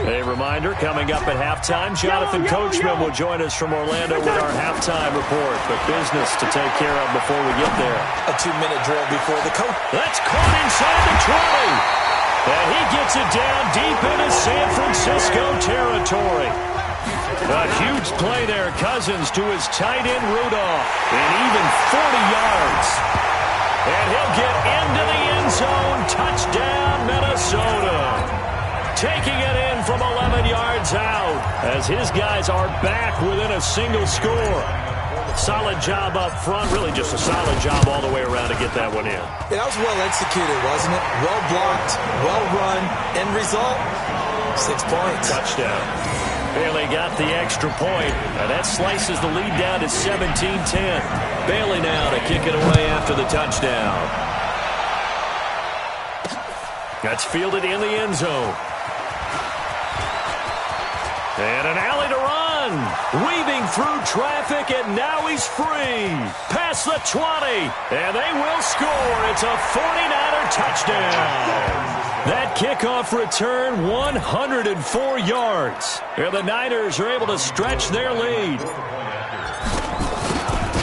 A reminder, coming up at halftime, Jonathan Coachman will join us from Orlando with our halftime report. But business to take care of before we get there. A 2-minute drill before the coach. That's caught inside the 20. And he gets it down deep into San Francisco territory. A huge play there. Cousins to his tight end Rudolph. And even 40 yards. And he'll get into the end zone. Touchdown, Minnesota. Taking it in from 11 yards out as his guys are back within a single score. Solid job up front, really just a solid job all the way around to get that one in. Yeah, that was well executed, wasn't it? Well blocked, well run. End result, 6 points. Touchdown. Bailey got the extra point, and that slices the lead down to 17-10. Bailey now to kick it away after the touchdown. That's fielded in the end zone. And an alley to run. Weaving through traffic, and now he's free. Past the 20, and they will score. It's a 49er touchdown. That kickoff return, 104 yards. And the Niners are able to stretch their lead.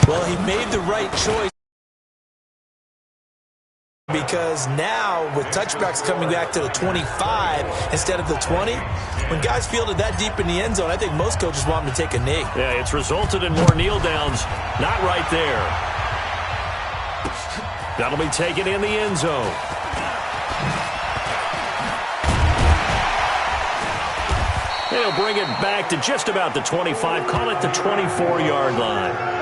Well, he made the right choice. Because now, with touchbacks coming back to the 25 instead of the 20, when guys fielded that deep in the end zone, I think most coaches want them to take a knee. Yeah, it's resulted in more kneel downs. Not right there. That'll be taken in the end zone. They'll bring it back to just about the 25. Call it the 24-yard line.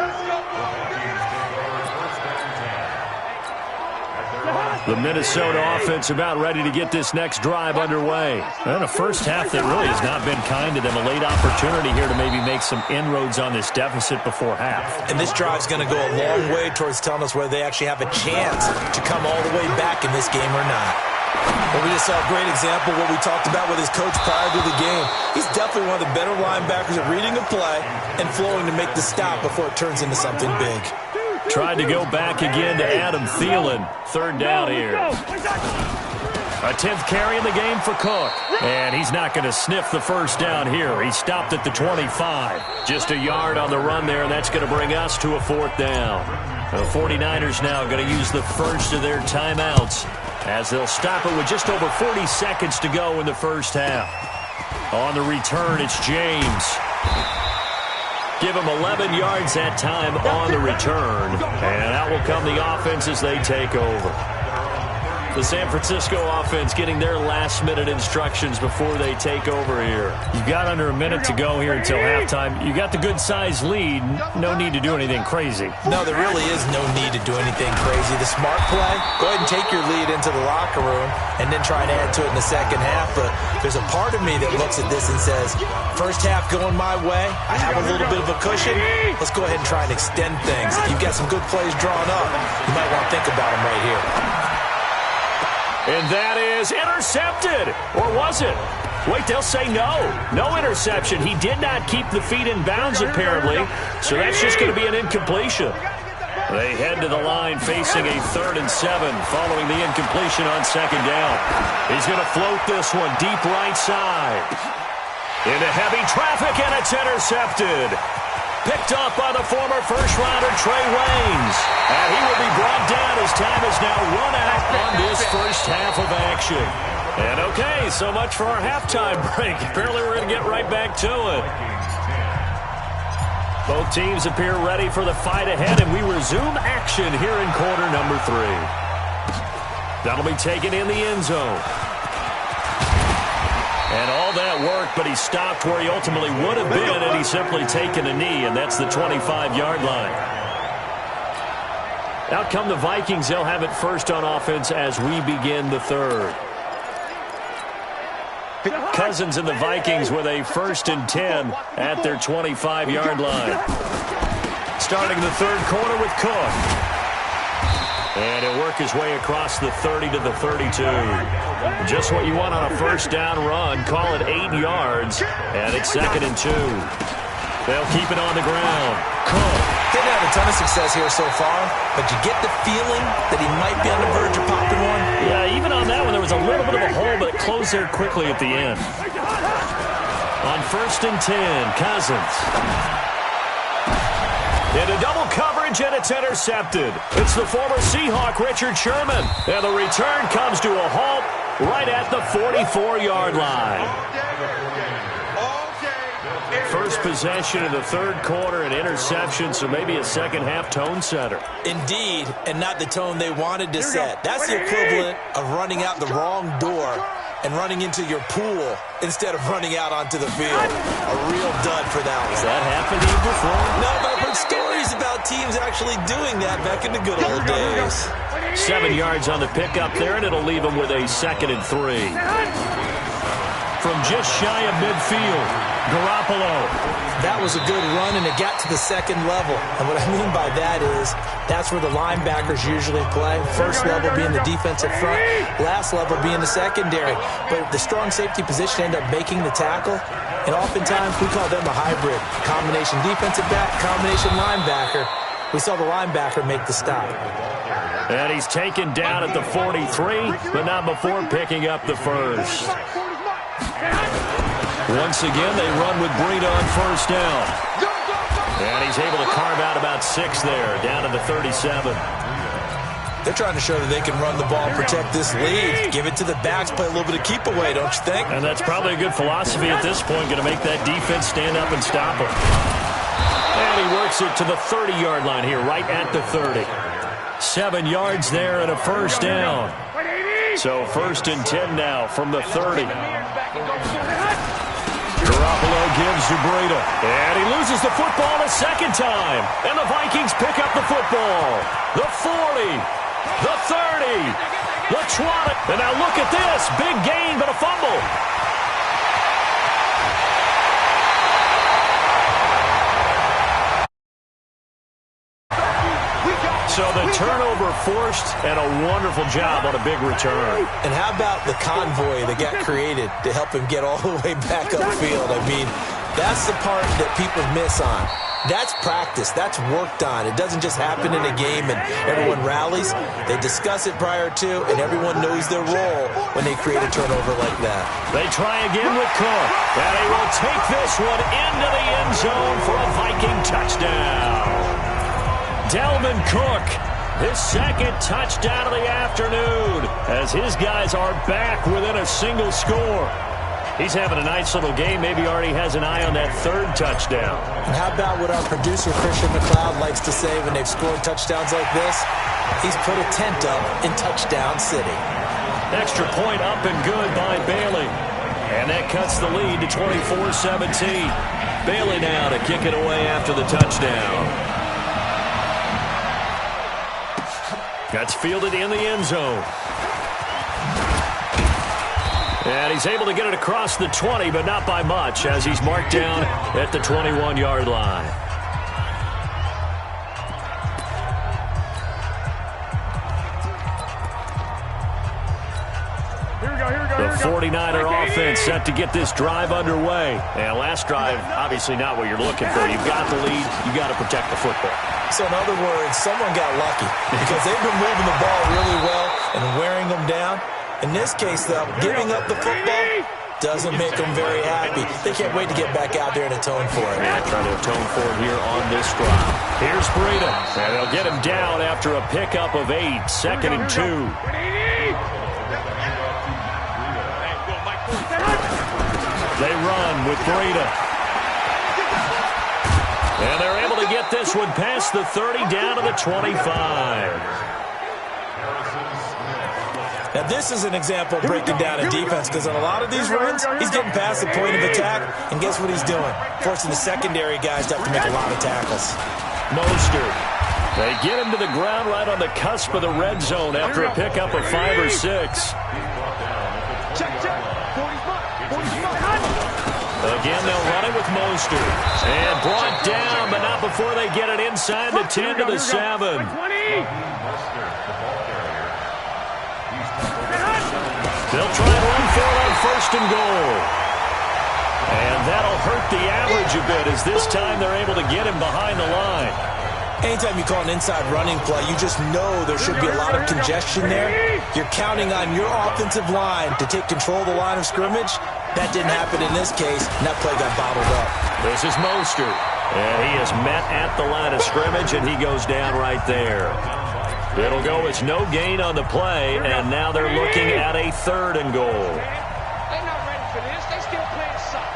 The Minnesota offense about ready to get this next drive underway. And a first half that really has not been kind to them. A late opportunity here to maybe make some inroads on this deficit before half. And this drive's going to go a long way towards telling us whether they actually have a chance to come all the way back in this game or not. Well, we just saw a great example of what we talked about with his coach prior to the game. He's definitely one of the better linebackers at reading a play and flowing to make the stop before it turns into something big. Tried to go back again to Adam Thielen. Third down here. A 10th carry in the game for Cook. And he's not going to sniff the first down here. He stopped at the 25. Just a yard on the run there, and that's going to bring us to a 4th down. The 49ers now going to use the first of their timeouts as they'll stop it with just over 40 seconds to go in the first half. On the return, it's James. Give him 11 yards that time on the return. And out will come the offense as they take over. The San Francisco offense getting their last-minute instructions before they take over here. You've got under a minute to go here until halftime. You got the good-sized lead. No need to do anything crazy. No, there really is no need to do anything crazy. The smart play, go ahead and take your lead into the locker room and then try and add to it in the second half. But there's a part of me that looks at this and says, first half going my way, I have a little bit of a cushion. Let's go ahead and try and extend things. If you've got some good plays drawn up, you might want to think about them right here. And that is intercepted. Or was it? Wait, they'll say no. No interception. He did not keep the feet in bounds, apparently. So that's just going to be an incompletion. They head to the line facing a 3rd and 7 following the incompletion on second down. He's going to float this one deep right side. Into heavy traffic, and it's intercepted. Picked off by the former first-rounder Trey Waynes. And he will be brought down as time is now run out on this first half of action. And okay, so much for our halftime break. Apparently we're going to get right back to it. Both teams appear ready for the fight ahead, and we resume action here in quarter number 3. That'll be taken in the end zone. And all that work, but he stopped where he ultimately would have been, and he's simply taken a knee, and that's the 25-yard line. Out come the Vikings. They'll have it first on offense as we begin the third. Cousins and the Vikings with a 1st and 10 at their 25-yard line. Starting the third quarter with Cook. And he'll work his way across the 30 to the 32. Just what you want on a first down run. Call it 8 yards. And it's 2nd and 2. They'll keep it on the ground. Cook. Didn't have a ton of success here so far, but you get the feeling that he might be on the verge of popping one. Yeah, even on that one, there was a little bit of a hole, but it closed there quickly at the end. On 1st and 10, Cousins. Into double coverage, and it's intercepted. It's the former Seahawk, Richard Sherman. And the return comes to a halt right at the 44-yard line. First possession of the third quarter, an interception, so maybe a second-half tone setter. Indeed, and not the tone they wanted to set. That's the equivalent of running out the wrong door and running into your pool instead of running out onto the field. A real dud for that one. Has that happened to you before? No, but I've heard stories about teams actually doing that back in the good old days. 7 yards on the pickup there, and it'll leave them with a 2nd and 3. From just shy of midfield, Garoppolo. That was a good run, and it got to the second level. And what I mean by that is that's where the linebackers usually play. First level being the defensive front, last level being the secondary. But the strong safety position ended up making the tackle, and oftentimes we call them a hybrid. Combination defensive back, combination linebacker. We saw the linebacker make the stop. And he's taken down at the 43, but not before picking up the first. Once again, they run with Breida on first down. And he's able to carve out about 6 there, down to the 37. They're trying to show that they can run the ball and protect this lead. Give it to the backs, play a little bit of keep away, don't you think? And that's probably a good philosophy at this point, going to make that defense stand up and stop him. And he works it to the 30-yard line here, right at the 30. 7 yards there and a first down. So 1st and 10 now from the 30. Garoppolo gives to Breida. And he loses the football a second time. And the Vikings pick up the football. The 40. The 30. The 20. And now look at this. Big gain, but a fumble. So the turnover forced, and a wonderful job on a big return. And how about the convoy that got created to help him get all the way back upfield? I mean, that's the part that people miss on. That's practice. That's worked on. It doesn't just happen in a game and everyone rallies. They discuss it prior to, and everyone knows their role when they create a turnover like that. They try again with Cook. And he will take this one into the end zone for a Viking touchdown. Dalvin Cook, his 2nd touchdown of the afternoon, as his guys are back within a single score. He's having a nice little game. Maybe already has an eye on that 3rd touchdown. And how about what our producer, Christian McLeod, likes to say when they've scored touchdowns like this? He's put a tent up in Touchdown City. Extra point up and good by Bailey. And that cuts the lead to 24-17. Bailey now to kick it away after the touchdown. That's fielded in the end zone. And he's able to get it across the 20, but not by much, as he's marked down at the 21-yard line. The 49er offense set to get this drive underway. And last drive, obviously not what you're looking for. You've got the lead. You've got to protect the football. So in other words, someone got lucky because they've been moving the ball really well and wearing them down. In this case, though, giving up the football doesn't make them very happy. They can't wait to get back out there and atone for it. Yeah, trying to atone for it here on this drive. Here's Breida. And they'll get him down after a pickup of 8. 2nd and 2. They run with Breida. And they're able to get this one past the 30 down to the 25. Now, this is an example of breaking down a defense because on a lot of these runs, he's getting past the point of attack, and guess what he's doing? Forcing the secondary guys to have to make a lot of tackles. Mostert. They get him to the ground right on the cusp of the red zone after a pickup of 5 or 6. Again, they'll run it with Mostert. And brought down, but not before they get it inside the 10 to the 7. They'll try and run for it on 1st and goal. And that'll hurt the average a bit as this time they're able to get him behind the line. Anytime you call an inside running play, you just know there should be a lot of congestion there. You're counting on your offensive line to take control of the line of scrimmage. That didn't happen in this case, and that play got bottled up. This is Mostert. And he is met at the line of scrimmage, and he goes down right there. It'll go as no gain on the play, and now they're looking at a 3rd and goal. They're not ready for this. They still playing soft.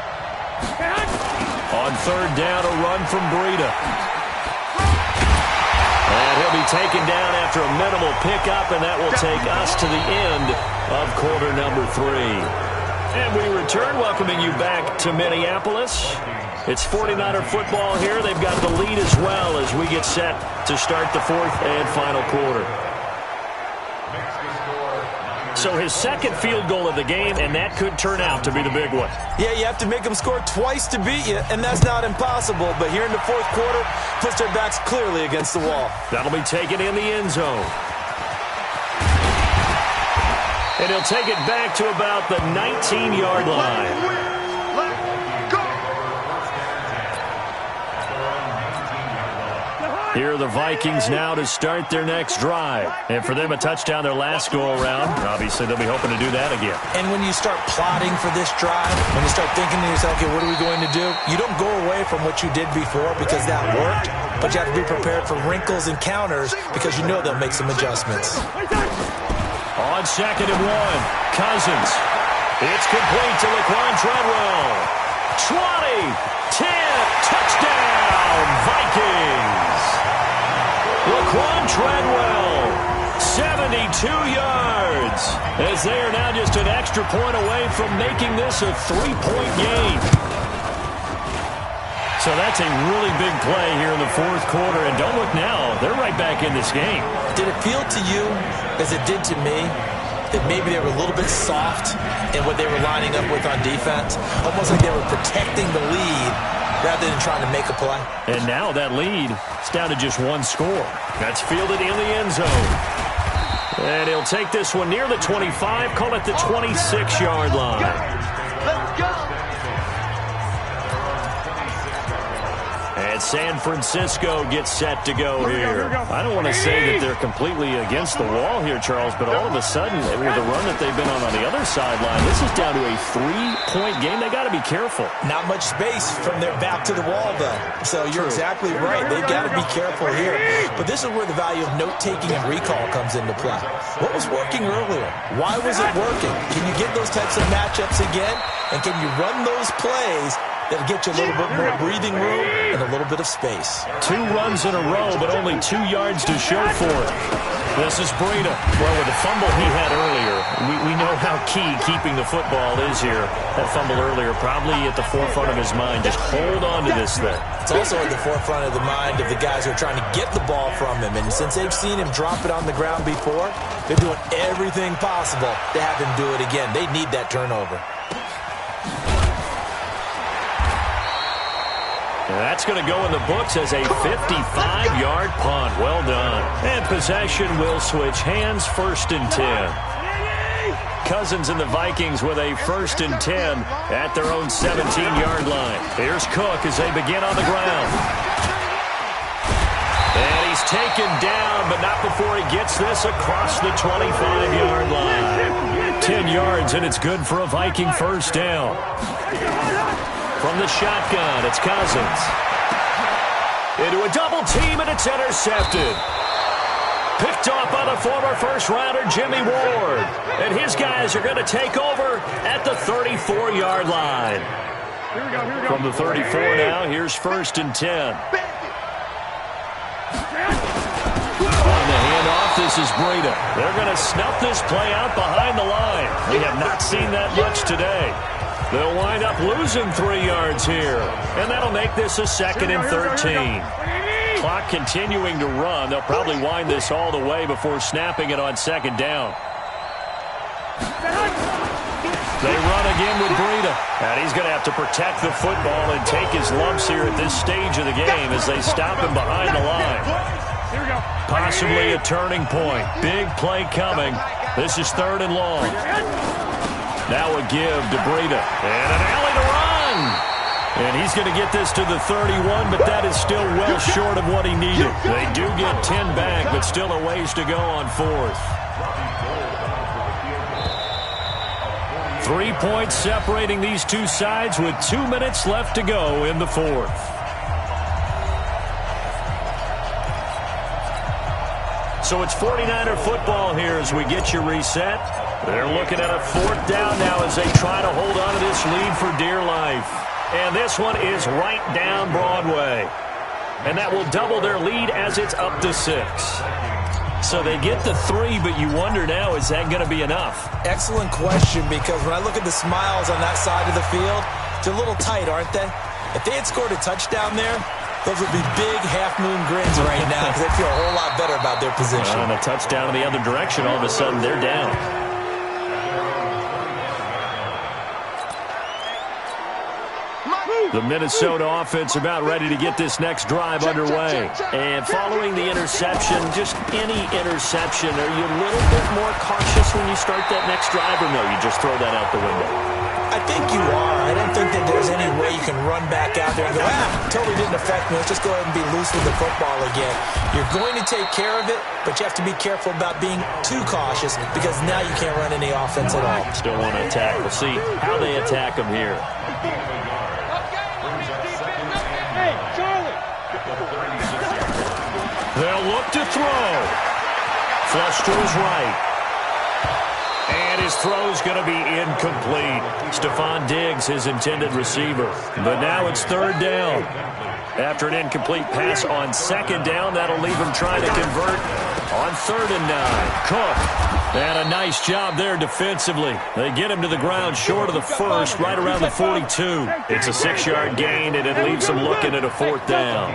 On 3rd down, a run from Breida. And he'll be taken down after a minimal pickup, and that will take us to the end of quarter number 3. And we return, welcoming you back to Minneapolis. It's 49er football here. They've got the lead as well as we get set to start the 4th and final quarter. So his 2nd field goal of the game, and that could turn out to be the big one. Yeah, you have to make them score twice to beat you, and that's not impossible. But here in the 4th quarter, puts their backs clearly against the wall. That'll be taken in the end zone. And he'll take it back to about the 19-yard line. Here are the Vikings now to start their next drive. And for them, a touchdown their last go-around. Obviously, they'll be hoping to do that again. And when you start plotting for this drive, when you start thinking to yourself, okay, what are we going to do? You don't go away from what you did before because that worked, but you have to be prepared for wrinkles and counters because you know they'll make some adjustments. On 2nd and 1, Cousins. It's complete to Laquan Treadwell. 20, 10, touchdown, Vikings. Laquan Treadwell, 72 yards, as they are now just an extra point away from making this a 3-point game. So that's a really big play here in the 4th quarter, and don't look now, they're right back in this game. Did it feel to you, as it did to me, that maybe they were a little bit soft in what they were lining up with on defense? Almost like they were protecting the lead rather than trying to make a play. And now that lead is down to just 1 score. That's fielded in the end zone. And he'll take this one near the 25, call it the 26-yard line. Let's go. And San Francisco gets set to go here. I don't want to say that they're completely against the wall here, Charles, but all of a sudden, with the run that they've been on the other sideline, this is down to a 3-point game. They got to be careful. Not much space from their back to the wall, though. So you're exactly right. They've got to be careful here. But this is where the value of note-taking and recall comes into play. What was working earlier? Why was it working? Can you get those types of matchups again? And can you run those plays that'll get you a little bit more breathing room and a little bit of space? 2 runs in a row, but only 2 yards to show for it. This is Breida. Well, with the fumble he had earlier, we know how key keeping the football is here. That fumble earlier probably at the forefront of his mind. Just hold on to this thing. It's also at the forefront of the mind of the guys who are trying to get the ball from him. And since they've seen him drop it on the ground before, they're doing everything possible to have him do it again. They need that turnover. And that's going to go in the books as a 55-yard punt. Well done. And possession will switch hands, 1st and 10. Cousins and the Vikings with a 1st and 10 at their own 17-yard line. Here's Cook as they begin on the ground. And he's taken down, but not before he gets this across the 25-yard line. 10 yards, and it's good for a Viking 1st down. From the shotgun, it's Cousins. Into a double team, and it's intercepted. Picked off by the former first-rounder Jimmy Ward. And his guys are going to take over at the 34-yard line. Here we go. From the 34 now, here's 1st and 10. On the handoff, this is Breida. They're going to snuff this play out behind the line. We have not seen that much today. They'll wind up losing 3 yards here. And that'll make this a 2nd and 13. Clock continuing to run. They'll probably wind this all the way before snapping it on 2nd down. They run again with Breida. And he's going to have to protect the football and take his lumps here at this stage of the game as they stop him behind the line. Possibly a turning point. Big play coming. This is 3rd and long. Now a give to Breida. And an alley to run. And he's going to get this to the 31, but that is still well short of what he needed. They do get 10 back, but still a ways to go on 4th. 3 points separating these two sides with 2 minutes left to go in the 4th. So it's 49er football here as we get you reset. They're looking at a 4th down now as they try to hold on to this lead for dear life. And this one is right down Broadway. And that will double their lead as it's up to 6. So they get the 3, but you wonder now, is that going to be enough? Excellent question, because when I look at the smiles on that side of the field, they're a little tight, aren't they? If they had scored a touchdown there, those would be big half-moon grins right now because they feel a whole lot better about their position. And a touchdown in the other direction, all of a sudden they're down. The Minnesota offense about ready to get this next drive underway. And following the interception, just any interception, are you a little bit more cautious when you start that next drive, or no, you just throw that out the window? I think you are. I don't think that there's any way you can run back out there and go, totally didn't affect me. Let's just go ahead and be loose with the football again. You're going to take care of it, but you have to be careful about being too cautious because now you can't run any offense at all. Still want to attack. We'll see how they attack them here. They'll look to throw. Flush to his right. And his throw's going to be incomplete. Stephon Diggs, his intended receiver. But now it's 3rd down. After an incomplete pass on 2nd down, that'll leave him trying to convert on 3rd and 9. Cook. And a nice job there defensively. They get him to the ground short of the 1st, right around the 42. It's a 6-yard gain, and it leaves them looking at a 4th down.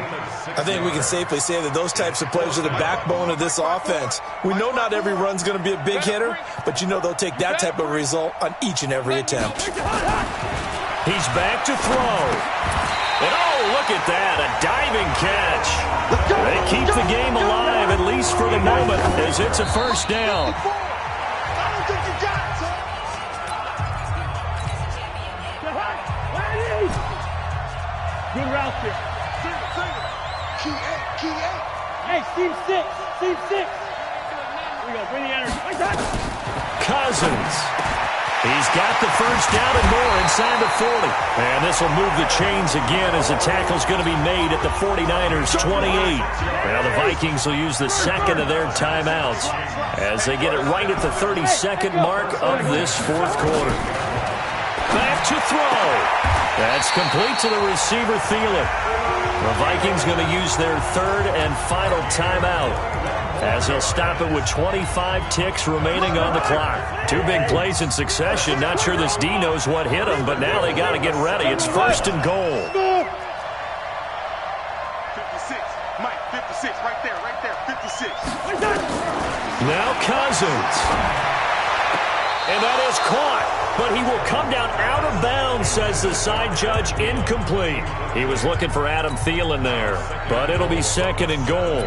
I think we can safely say that those types of plays are the backbone of this offense. We know not every run's going to be a big hitter, but you know they'll take that type of result on each and every attempt. He's back to throw. And oh, look at that, a diving catch. They keep the game alive, at least for the moment, as it's a 1st down. Good route here. Hey, seam 6. Seam 6. Here we go. Bring the energy. Cousins. He's got the 1st down and more inside the 40. And this will move the chains again as the tackle's going to be made at the 49ers' 28. Now the Vikings will use the 2nd of their timeouts as they get it right at the 32nd mark of this 4th quarter. Back to throw. That's complete to the receiver, Thielen. The Vikings going to use their 3rd and final timeout. as he'll stop it with 25 ticks remaining on the clock. Two big plays in succession. Not sure this D knows what hit him, but now they got to get ready. It's first and goal. 56. Mike, 56. Right there. 56. Now Cousins. And that is caught. But he will come down out of bounds, says the side judge. Incomplete. He was looking for Adam Thielen there, but it'll be second and goal.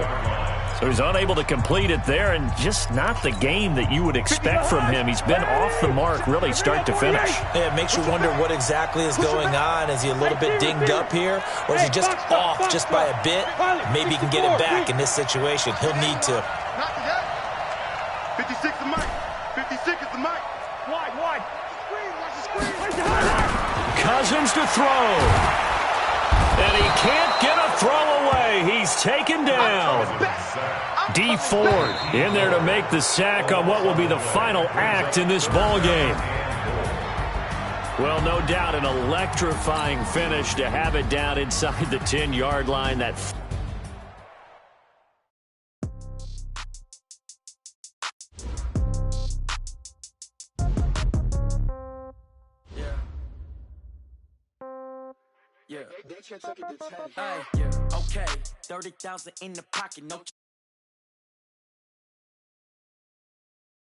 So he's unable to complete it there, and just not the game that you would expect from him. He's been off the mark really start to finish. Yeah, it makes you wonder what exactly is going on. Is he a little bit dinged up here, or is he just off just by a bit? Maybe he can get it back in this situation. He'll need to. 56 is Mike. 56 is the Mike. Wide. Cousins to throw. And he can't get a throw away. He's taken down. D Ford in there to make the sack on what will be the final act in this ball game. Well, no doubt an electrifying finish to have it down inside the 10-yard line. That okay, 30,000 in the pocket, no.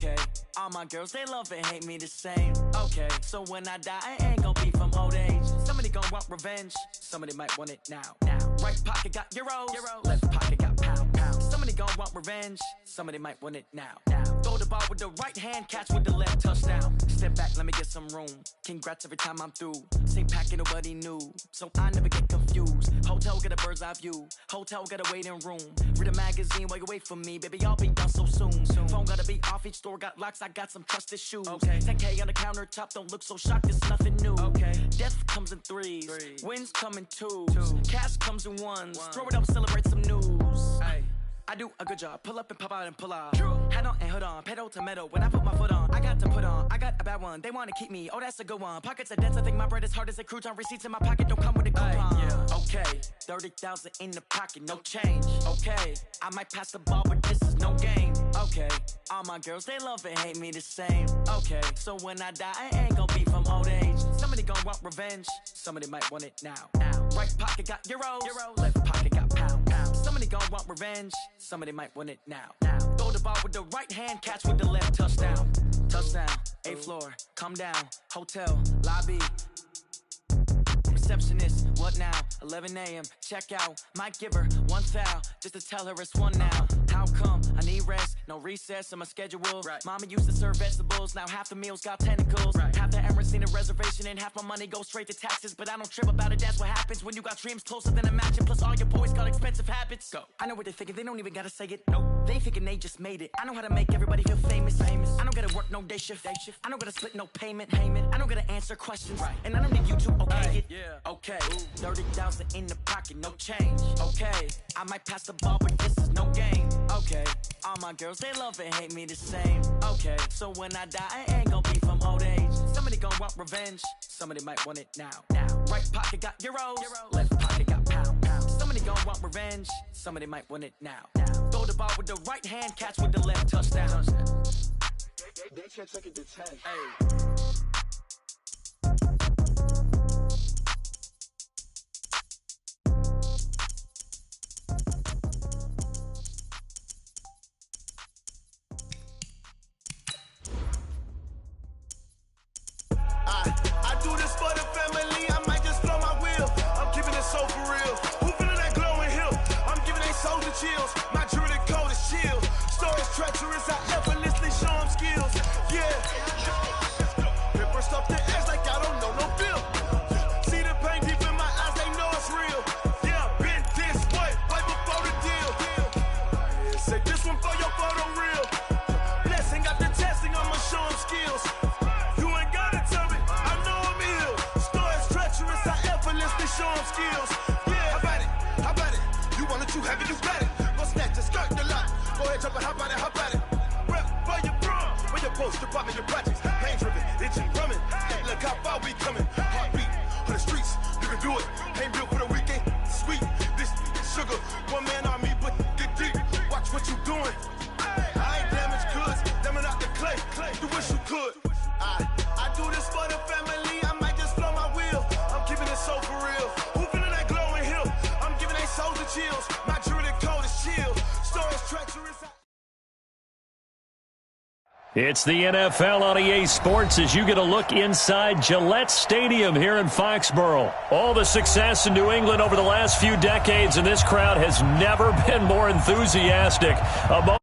Okay, all my girls, they love and hate me the same. Okay, so when I die, I ain't gonna be from old age. Somebody gonna want revenge, somebody might want it now. Right pocket got euros, left pocket got pounds. Somebody gonna want revenge, somebody might want it now. Throw the ball with the right hand, catch with the left, touchdown. Step back, let me get some room. Congrats every time I'm through. Same packet, nobody knew, so I never get confused. Hotel get a bird's eye view, hotel got a waiting room. Read a magazine while you wait for me, baby, I'll be done so soon. Phone gotta be off, each store got locks, I got some trusted shoes. 10K on the countertop, don't look so shocked, it's nothing new. Death comes in threes, wins come in twos. Cash comes in ones, throw it up, celebrate some news. I do a good job, pull up and pop out and pull out. Head on and hood on, pedal to metal. When I put my foot on, I got to put on. I got a bad one, they want to keep me. Oh, that's a good one. Pockets are dense, I think my bread is hard as a crouton. Receipts in my pocket don't come with a coupon. Okay, 30,000 in the pocket, no change. Okay, I might pass the ball, but this is no game. Okay, all my girls, they love and hate me the same. Okay, so when I die, I ain't gonna be from old age. Somebody gonna want revenge, somebody might want it now. Right pocket got euros, left pocket got pounds. Somebody gonna want revenge, somebody might want it now. Throw the ball with the right hand, catch with the left, touchdown. Touchdown, 8th floor, come down, hotel, lobby. Receptionist, what now? 11 a.m., check out. Might give her one foul, just to tell her it's one now. How come? I need rest, no recess in my schedule. Mama used to serve vegetables, now half the meals got tentacles. Half the Emirates need a reservation and half my money goes straight to taxes. But I don't trip about it, that's what happens when you got dreams closer than a match. And plus all your boys got expensive habits. Go. I know what they're thinking, they don't even gotta say it. Nope. They thinking they just made it. I know how to make everybody feel famous. I don't gotta work no day shift. I don't gotta split no payment. I don't gotta answer questions. And I don't need you to okay it. Okay, 30,000 in the pocket, no change. Okay, I might pass the ball, but this is no game. Okay, all my girls, they love and hate me the same. Okay, so when I die, I ain't gonna be from old age. Somebody gonna want revenge, somebody might want it now. Right pocket got euros, left pocket got pounds. Somebody gonna want revenge, somebody might want it now. Throw the ball with the right hand, catch with the left, touchdown. They can't take it to 10. I do this for the family, I might just blow my wheel. I'm keeping it so for real. Who feeling that glowing hill? I'm giving they soldier chills. My jewelry cold is chill. Stories treacherous, I effortlessly show them skills. Yeah. Paper stuff the edge like I don't know no bill. See the pain deep in my eyes, they know it's real. Yeah, been this way, right before the deal. Say this one for your photo reel. Blessing got the testing, I'ma show them skills. Show them skills. Yeah, how about it? You want it, you have it, you got it. Go snatch it, skirt the lot. Go ahead, jump it, how about it? Rep for your bro, for your post, your poppin', your projects. Pain driven, itching, drumming. Look how far we coming. Heartbeat on the streets, you can do it. Ain't built for the weekend. Sweet, this sugar. One man army, but dig deep. Watch what you doing. It's the NFL on EA Sports as you get a look inside Gillette Stadium here in Foxborough. All the success in New England over the last few decades, and this crowd has never been more enthusiastic about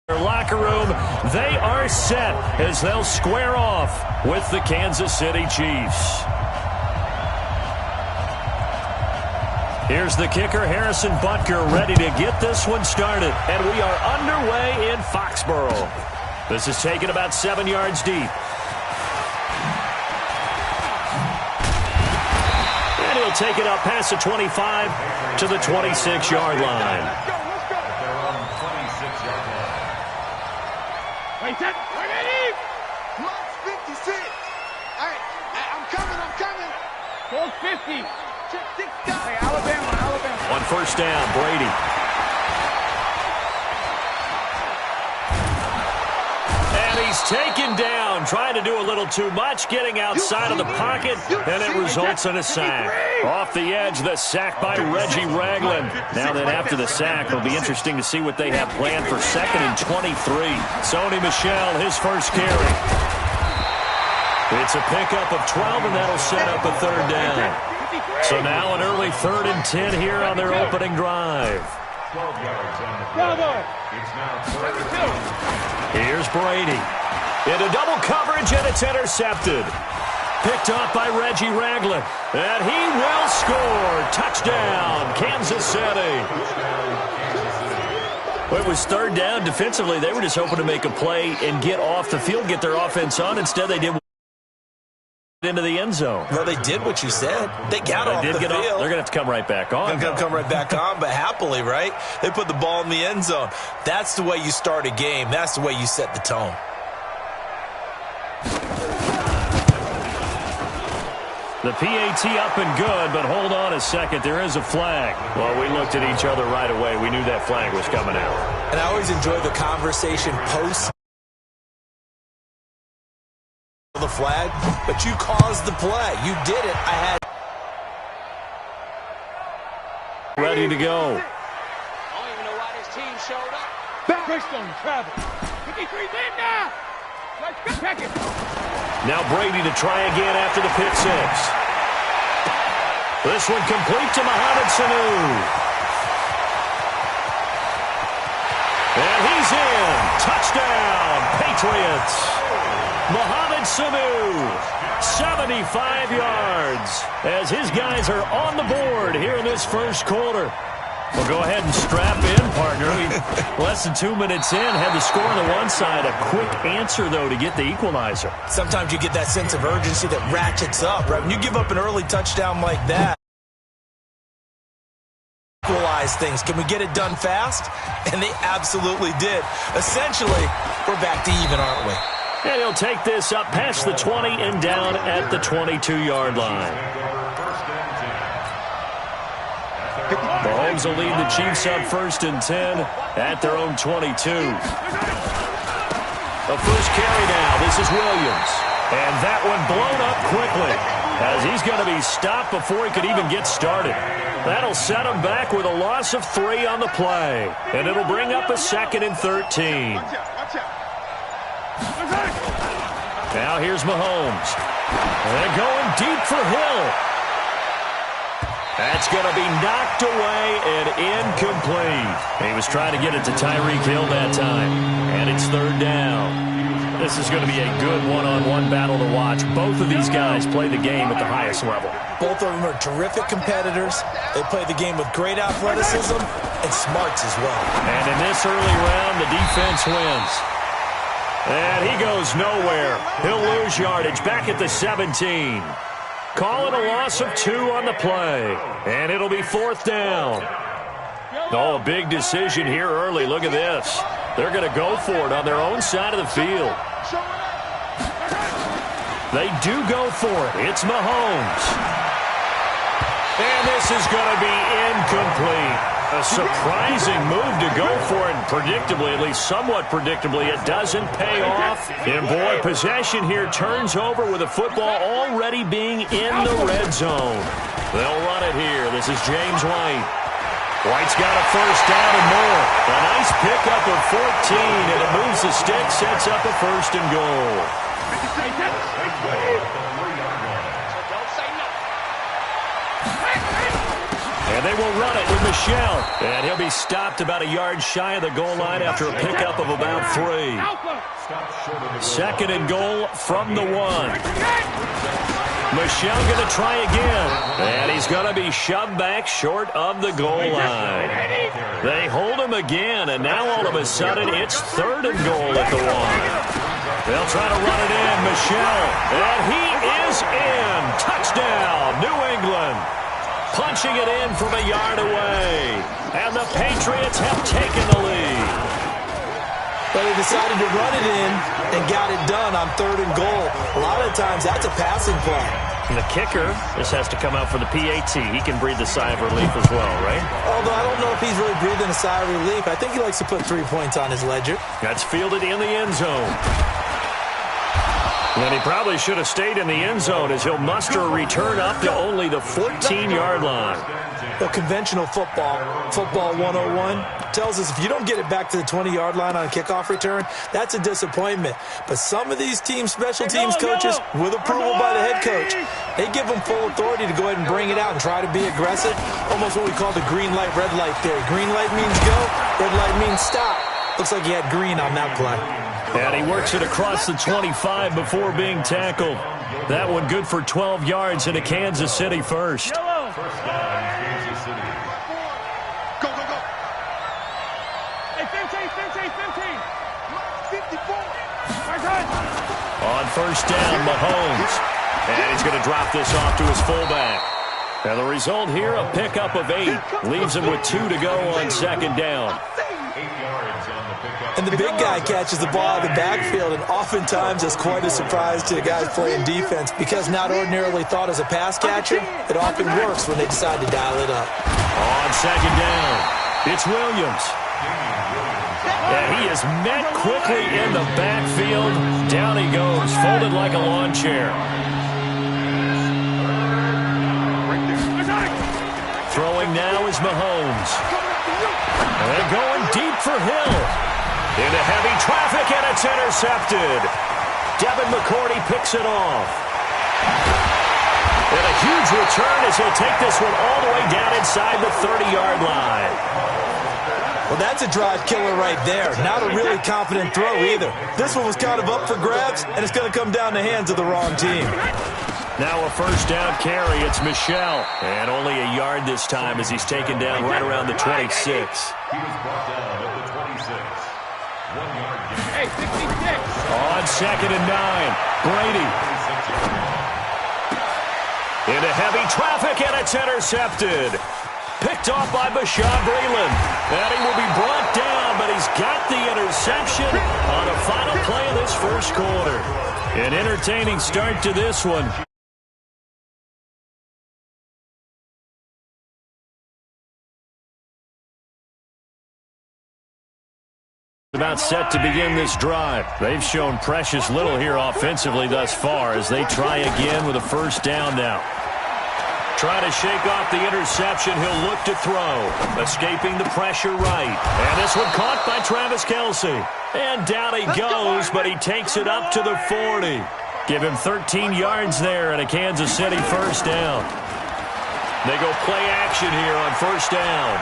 their locker room. They are set as they'll square off with the Kansas City Chiefs. Here's the kicker, Harrison Butker, ready to get this one started. And we are underway in Foxborough. This is taken about 7 yards deep. And he'll take it up past the 25 to the 26-yard line. Wait, set. Ready? Mark 56. All right, I'm coming. Goal 50. Check 6 guys. Hey, Alabama. On first down, Brady. And he's taken down, trying to do a little too much, getting outside of the pocket, and it results in a sack. Off the edge, the sack by Reggie Ragland. Now then, after the sack, it'll be interesting to see what they have planned for 2nd and 23. Sony Michel, his first carry. It's a pickup of 12, and that'll set up a 3rd down. So now an early 3rd and 10 here on their opening drive. 12 yards on the play. It's now 32. Here's Brady. Into double coverage, and it's intercepted. Picked off by Reggie Ragland. And he will score. Touchdown, Kansas City. Well, it was 3rd down. Defensively, they were just hoping to make a play and get off the field, get their offense on. Instead, they did into the end zone. Well, they did what you said. They got off the field. They're going to have to come right back on. They're going to come right back on, but happily, right? They put the ball in the end zone. That's the way you start a game. That's the way you set the tone. The PAT up and good, but hold on a second. There is a flag. Well, we looked at each other right away. We knew that flag was coming out. And I always enjoy the conversation post the flag, but you caused the play. You did it. I had ready to go. I don't even know why this team showed up. Back. Christian Travis. 53 now. Let's go. Check it. Now Brady to try again after the pick six. This one complete to Mohamed Sanu. And he's in. Touchdown, Patriots. Mohamed Sanu, 75 yards, as his guys are on the board here in this first quarter. Well, go ahead and strap in, partner. Less than 2 minutes in, had the score on the one side. A quick answer, though, to get the equalizer. Sometimes you get that sense of urgency that ratchets up, right? When you give up an early touchdown like that, equalize things. Can we get it done fast? And they absolutely did. Essentially, we're back to even, aren't we? And he'll take this up past the 20 and down at the 22-yard line. Mahomes will lead the Chiefs up 1st and 10 at their own 22. The first carry now. This is Williams. And that one blown up quickly as he's going to be stopped before he could even get started. That'll set him back with a loss of 3 on the play. And it'll bring up a 2nd and 13. Now here's Mahomes. And going deep for Hill. That's going to be knocked away and incomplete. He was trying to get it to Tyreek Hill that time. And it's 3rd down. This is going to be a good one-on-one battle to watch. Both of these guys play the game at the highest level. Both of them are terrific competitors. They play the game with great athleticism and smarts as well. And in this early round, the defense wins. And he goes nowhere. He'll lose yardage back at the 17. Call it a loss of 2 on the play. And it'll be 4th down. Oh, a big decision here early. Look at this. They're going to go for it on their own side of the field. They do go for it. It's Mahomes. And this is going to be incomplete. A surprising move to go for it, and predictably, at least somewhat predictably, it doesn't pay off. And boy, possession here turns over with the football already being in the red zone. They'll run it here. This is James White. White's got a first down and more. A nice pickup of 14, and it moves the stick, sets up a first and goal. And they will run it with Michel. And he'll be stopped about a yard shy of the goal line after a pickup of about 3. Second and goal from the 1. Michel going to try again. And he's going to be shoved back short of the goal line. They hold him again, and now all of a sudden it's third and goal at the 1. They'll try to run it in. Michel. And he is in. Touchdown, New England. Punching it in from a yard away. And the Patriots have taken the lead. But they decided to run it in and got it done on third and goal. A lot of times that's a passing play. And the kicker, this has to come out for the PAT. He can breathe a sigh of relief as well, right? Although I don't know if he's really breathing a sigh of relief. I think he likes to put 3 points on his ledger. That's fielded in the end zone. And he probably should have stayed in the end zone as he'll muster a return up to only the 14-yard line. Well, conventional football 101, tells us if you don't get it back to the 20-yard line on a kickoff return, that's a disappointment. But some of these special teams coaches, with approval by the head coach, they give them full authority to go ahead and bring it out and try to be aggressive. Almost what we call the green light, red light theory. Green light means go, red light means stop. Looks like he had green on that play. And he works it across the 25 before being tackled. That one good for 12 yards and a Kansas City first. First down, Kansas City. Go, go, go. Hey, 15. 54. On first down, Mahomes. And he's going to drop this off to his fullback. And the result here, a pickup of 8. Leaves him with 2 to go on second down. 8 yards on the pickup. And the big guy catches the ball out of the backfield, and oftentimes it's quite a surprise to the guys playing defense because not ordinarily thought as a pass catcher, it often works when they decide to dial it up. On second down, it's Williams. And he is met quickly in the backfield. Down he goes, folded like a lawn chair. Throwing now is Mahomes. And they're going deep for Hill. Into heavy traffic, and it's intercepted. Devin McCourty picks it off. And a huge return as he'll take this one all the way down inside the 30-yard line. Well, that's a drive killer right there. Not a really confident throw either. This one was kind of up for grabs, and it's going to come down the hands of the wrong team. Now a first down carry. It's Michel. And only a yard this time as he's taken down right around the 26. He was brought down at the 26. 1 yard gain. Hey, 66. On second and 9, Brady. Into heavy traffic, and it's intercepted. Picked off by Bashaud Breeland. And he will be brought down, but he's got the interception on a final play of this first quarter. An entertaining start to this one. About set to begin this drive. They've shown precious little here offensively thus far as they try again with a first down now. Trying to shake off the interception. He'll look to throw. Escaping the pressure right. And this one caught by Travis Kelce. And down he goes, but he takes it up to the 40. Give him 13 yards there and a Kansas City first down. They go play action here on first down.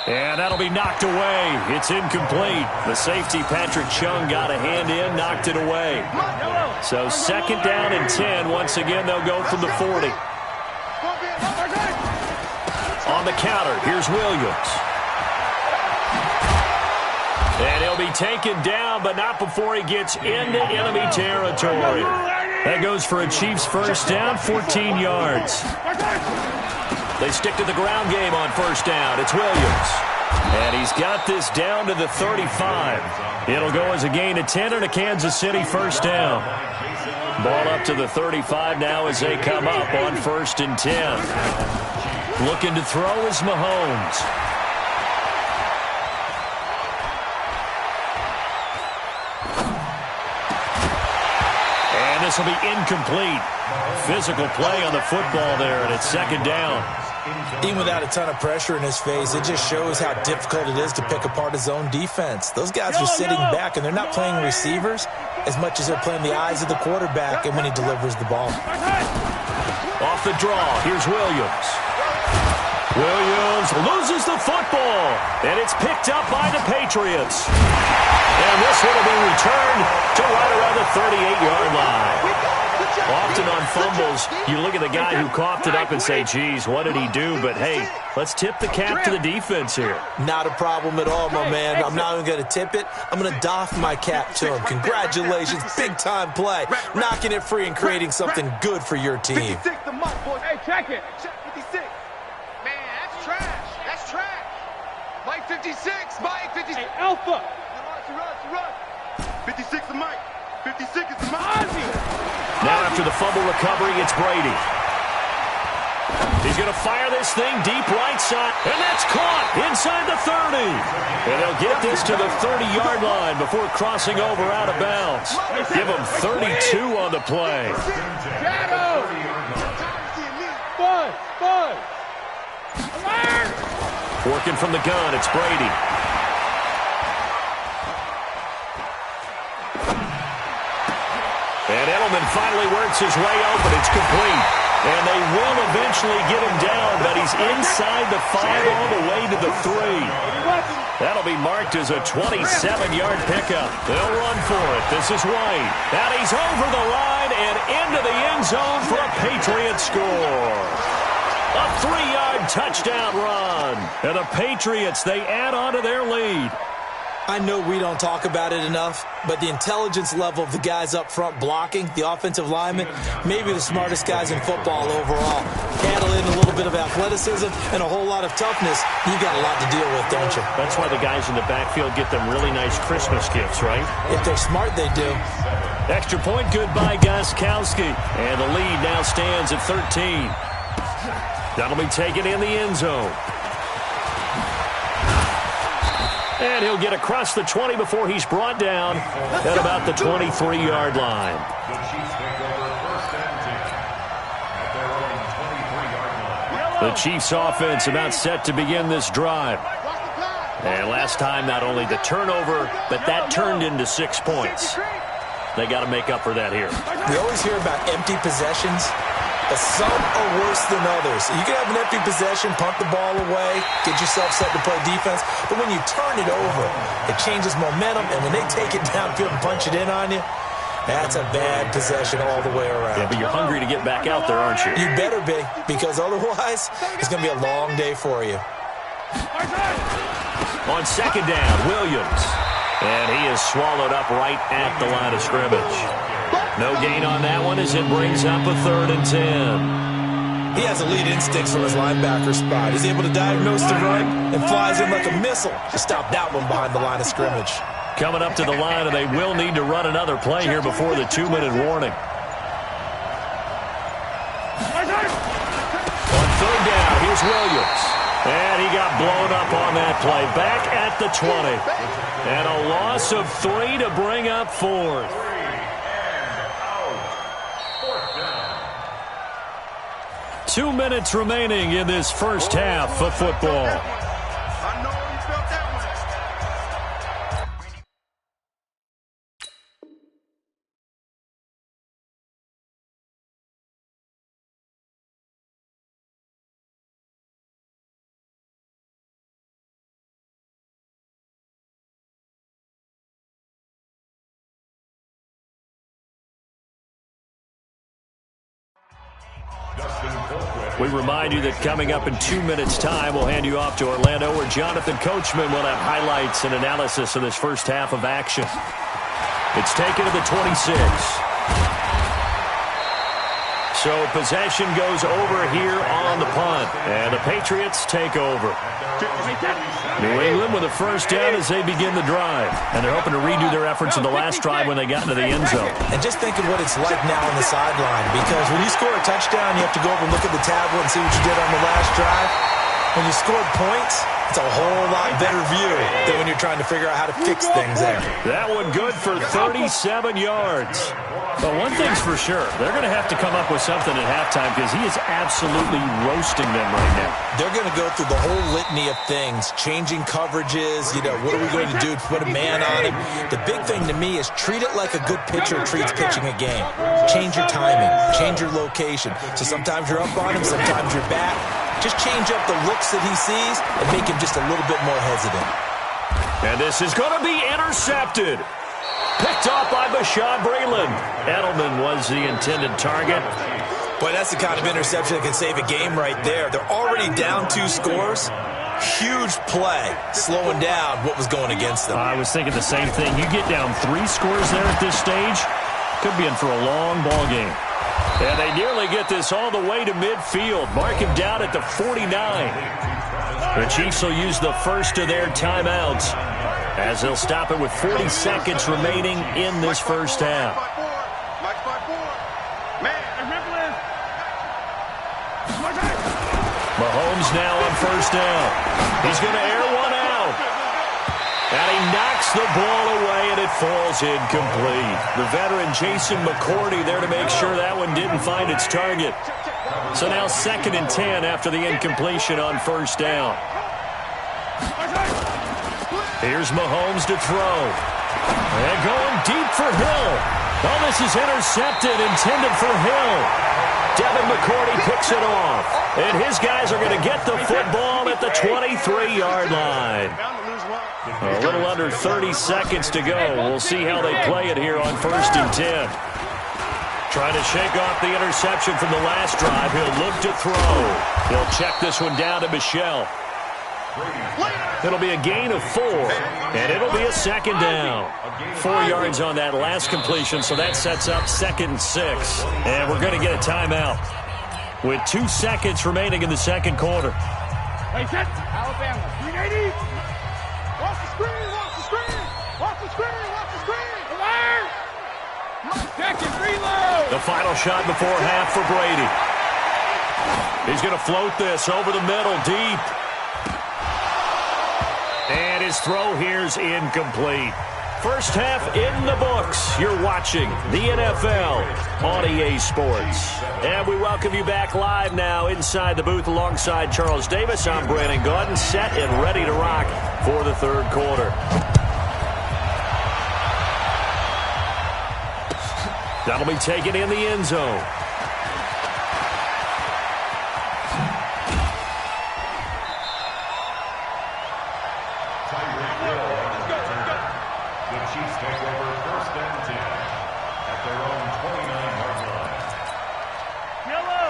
And that'll be knocked away. It's incomplete. The safety, Patrick Chung, got a hand in, knocked it away. So second down and 10. Once again, they'll go from the 40. On the counter, here's Williams. And he'll be taken down, but not before he gets into enemy territory. That goes for a Chiefs first down, 14 yards. They stick to the ground game on first down. It's Williams. And he's got this down to the 35. It'll go as a gain of 10 and a Kansas City first down. Ball up to the 35 now as they come up on first and 10. Looking to throw is Mahomes. this will be incomplete. Physical play on the football there, and it's second down. Even without a ton of pressure in his face, it just shows how difficult it is to pick apart his own defense. Those guys are sitting back, and they're not playing receivers as much as they're playing the eyes of the quarterback and when he delivers the ball. Off the draw, here's Williams. Williams loses the football, and it's picked up by the Patriots. And this one will be returned to right around the 38-yard line. Often on fumbles, you look at the guy who coughed it up and say, geez, what did he do? But, hey, let's tip the cap to the defense here. Not a problem at all, my man. I'm not even going to tip it. I'm going to doff my cap to him. Congratulations, big-time play. Knocking it free and creating something good for your team. Hey, check it. 56. Man, that's trash. That's trash. Mike 56. Mike 56. Hey, Alpha. Run. 56 to Mike. 56 is the Mike. Now after the fumble recovery, it's Brady. He's going to fire this thing deep right side, and that's caught inside the 30. And they'll get this to the 30-yard line before crossing over out of bounds. Give them 32 on the play. Shadow. Bud. Alert. Working from the gun, it's Brady. And Edelman finally works his way open. It's complete. And they will eventually get him down, but he's inside the 5 all the way to the 3. That'll be marked as a 27-yard pickup. They'll run for it. This is White. And he's over the line and into the end zone for a Patriot score. A 3-yard touchdown run. And the Patriots, they add on to their lead. I know we don't talk about it enough, but the intelligence level of the guys up front blocking, the offensive linemen, maybe the smartest guys in football overall. Handle in a little bit of athleticism and a whole lot of toughness. You got a lot to deal with, don't you? That's why the guys in the backfield get them really nice Christmas gifts, right? If they're smart, they do. Extra point good by Gostkowski. And the lead now stands at 13. That'll be taken in the end zone. And he'll get across the 20 before he's brought down at about the 23-yard line. The Chiefs offense about set to begin this drive. And last time, not only the turnover, but that turned into 6 points. They got to make up for that here. We always hear about empty possessions. But some are worse than others. You can have an empty possession, punt the ball away, get yourself set to play defense. But when you turn it over, it changes momentum. And when they take it downfield and punch it in on you, that's a bad possession all the way around. Yeah, but you're hungry to get back out there, aren't you? You better be, because otherwise, it's going to be a long day for you. On second down, Williams. And he is swallowed up right at the line of scrimmage. No gain on that one as it brings up a 3rd and 10. He has elite instincts from his linebacker spot. He's able to diagnose the run and flies in like a missile to stop that one behind the line of scrimmage. Coming up to the line, and they will need to run another play here before the 2-minute warning. On 3rd down, here's Williams. And he got blown up on that play. Back at the 20. And a loss of 3 to bring up 4th. 2 minutes remaining in this first half of football. We remind you that coming up in 2 minutes' time, we'll hand you off to Orlando, where Jonathan Coachman will have highlights and analysis of this first half of action. It's taken to the 26. So possession goes over here on the punt, and the Patriots take over. New England with a first down as they begin the drive, and they're hoping to redo their efforts in the last drive when they got into the end zone. And just think of what it's like now on the sideline, because when you score a touchdown, you have to go over and look at the tablet and see what you did on the last drive. When you scored points, it's a whole lot better view than when you're trying to figure out how to fix things there. That one good for 37 yards. But one thing's for sure, they're going to have to come up with something at halftime because he is absolutely roasting them right now. They're going to go through the whole litany of things, changing coverages, what are we going to do to put a man on him? The big thing to me is treat it like a good pitcher treats pitching a game. Change your timing, change your location. So sometimes you're up on him, sometimes you're back. Just change up the looks that he sees and make him just a little bit more hesitant. And this is going to be intercepted. Picked off by Bashaud Breeland. Edelman was the intended target. Boy, that's the kind of interception that can save a game right there. They're already down 2 scores. Huge play, slowing down what was going against them. I was thinking the same thing. You get down 3 scores there at this stage, could be in for a long ball game. And they nearly get this all the way to midfield. Mark him down at the 49. The Chiefs will use the first of their timeouts as they'll stop it with 40 seconds remaining in this first half. Mahomes now on first down. He's going to air one out. And he knocks the ball away, and it falls incomplete. The veteran Jason McCourty there to make sure that one didn't find its target. So now 2nd and 10 after the incompletion on first down. Here's Mahomes to throw. And going deep for Hill. Oh, this is intercepted, intended for Hill. Devin McCourty picks it off. And his guys are going to get the football at the 23-yard line. A little under 30 seconds to go. We'll see how they play it here on 1st and 10. Trying to shake off the interception from the last drive. He'll look to throw. He'll check this one down to Michelle. It'll be a gain of 4, and it'll be a 2nd down. 4 yards on that last completion, so that sets up 2nd and 6. And we're going to get a timeout with 2 seconds remaining in the second quarter. Hey, set. Alabama, 380. Watch the screen, watch the screen. Watch the screen, watch the screen. Alert. Second reload. The final shot before half for Brady. He's going to float this over the middle, deep. And his throw here's incomplete. First half in the books. You're watching the NFL on EA Sports. And we welcome you back live now inside the booth alongside Charles Davis. I'm Brandon Gaudin, set and ready to rock for the third quarter. That'll be taken in the end zone.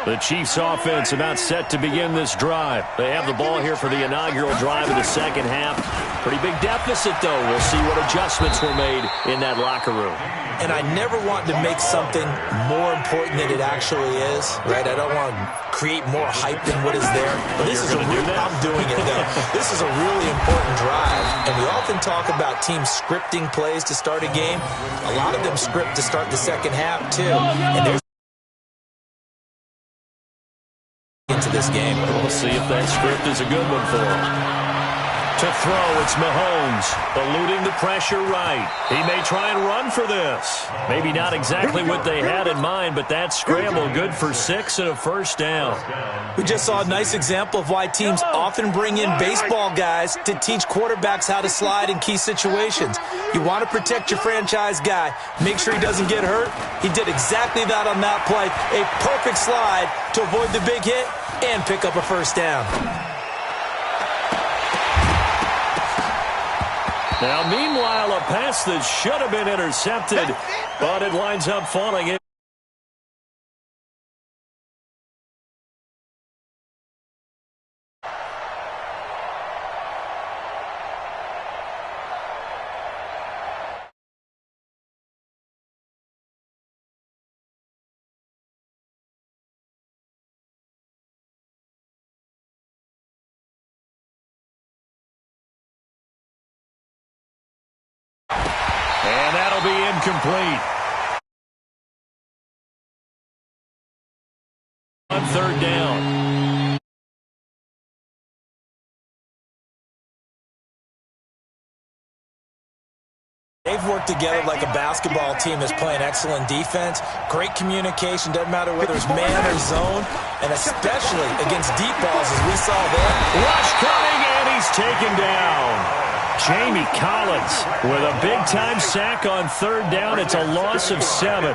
The Chiefs offense about set to begin this drive. They have the ball here for the inaugural drive of the second half. Pretty big deficit, though. We'll see what adjustments were made in that locker room. And I never want to make something more important than it actually is, right? I don't want to create more hype than what is there. But this is I'm doing it, though. This is a really important drive. And we often talk about teams scripting plays to start a game. A lot of them script to start the second half, too. And there's into this game. We'll see if that script is a good one for him. To throw, it's Mahomes, eluding the pressure right. He may try and run for this. Maybe not exactly what they had in mind, but that scramble good for 6 and a first down. We just saw a nice example of why teams often bring in baseball guys to teach quarterbacks how to slide in key situations. You want to protect your franchise guy. Make sure he doesn't get hurt. He did exactly that on that play. A perfect slide to avoid the big hit and pick up a first down. Now, meanwhile, a pass that should have been intercepted, but it winds up falling in. And that'll be incomplete. On third down. work together like a basketball team that's playing excellent defense. Great communication, doesn't matter whether it's man or zone, and especially against deep balls as we saw there. Rush coming, and he's taken down. Jamie Collins with a big-time sack on third down. It's a loss of 7.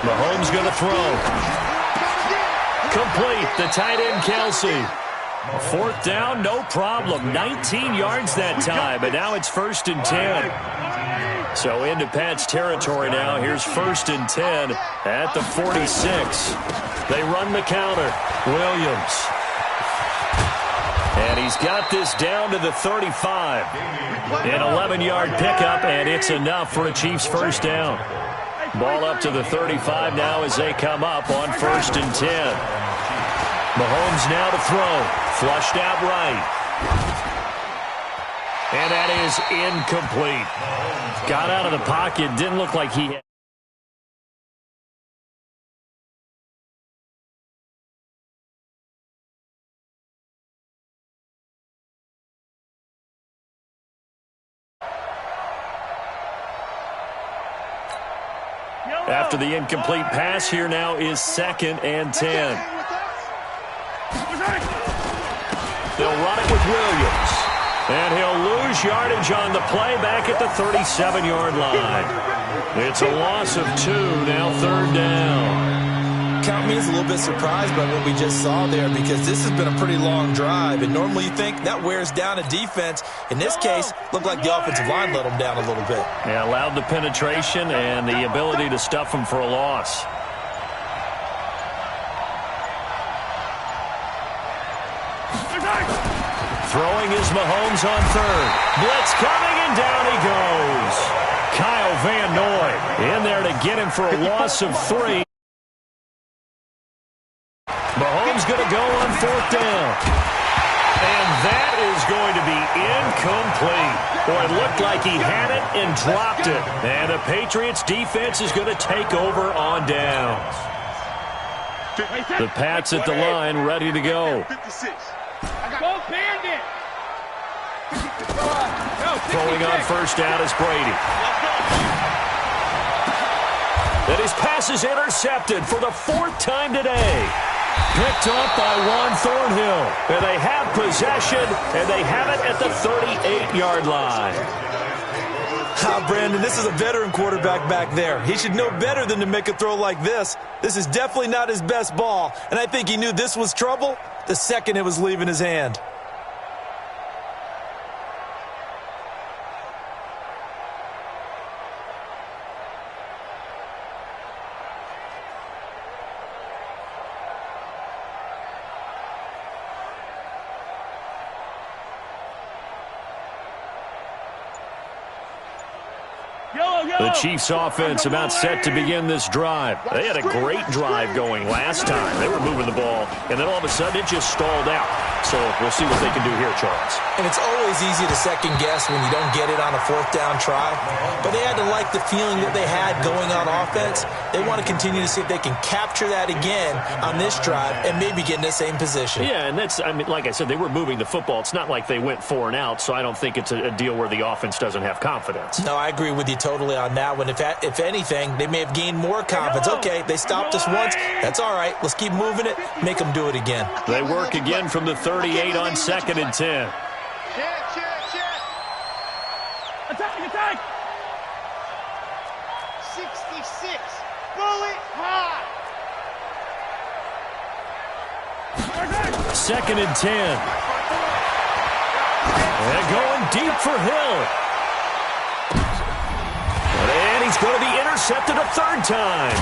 Mahomes going to throw. Complete. The tight end, Kelsey. Fourth down, no problem. 19 yards that time, but now it's 1st and 10. So into Pat's territory now. Here's 1st and 10 at the 46. They run the counter. Williams. And he's got this down to the 35. An 11-yard pickup, and it's enough for a Chiefs first down. Ball up to the 35 now as they come up on 1st and 10. Mahomes now to throw. Flushed out right. And that is incomplete. Got out of the pocket. Didn't look like he had. After the incomplete pass, here now is 2nd and 10. They'll run it with Williams. And he'll lose yardage on the play back at the 37-yard line. It's a loss of 2, now 3rd down. Count me as a little bit surprised by what we just saw there, because this has been a pretty long drive, and normally you think that wears down a defense. In this case, looked like the offensive line let them down a little bit. Yeah, allowed the penetration and the ability to stuff them for a loss. Throwing is Mahomes on third. Blitz coming, and down he goes. Kyle Van Noy in there to get him for a loss of 3. Mahomes going to go on 4th down. And that is going to be incomplete. Boy, it looked like he had it and dropped it. And the Patriots defense is going to take over on downs. The Pats at the line, ready to go. Throwing on 1st down is Brady. And his pass is intercepted for the 4th time today. Picked up by Juan Thornhill. And they have possession, and they have it at the 38-yard line. Brandon, this is a veteran quarterback back there. He should know better than to make a throw like this. This is definitely not his best ball, and I think he knew this was trouble the second it was leaving his hand. The Chiefs offense about set to begin this drive. They had a great drive going last time. They were moving the ball, and then all of a sudden it just stalled out. So we'll see what they can do here, Charles. And it's always easy to second guess when you don't get it on a 4th down try. But they had to like the feeling that they had going on offense. They want to continue to see if they can capture that again on this drive and maybe get in the same position. Yeah, and that's, I mean, like I said, they were moving the football. It's not like they went 4 and out, so I don't think it's a deal where the offense doesn't have confidence. No, I agree with you totally on that one. If anything, they may have gained more confidence. Okay, they stopped us once. That's all right. Let's keep moving it. Make them do it again. They work again from the 38 on 2nd and 10. Check. Attack. 66. Bullet high. 2nd and 10. And going deep for Hill. And he's going to be intercepted a 3rd time.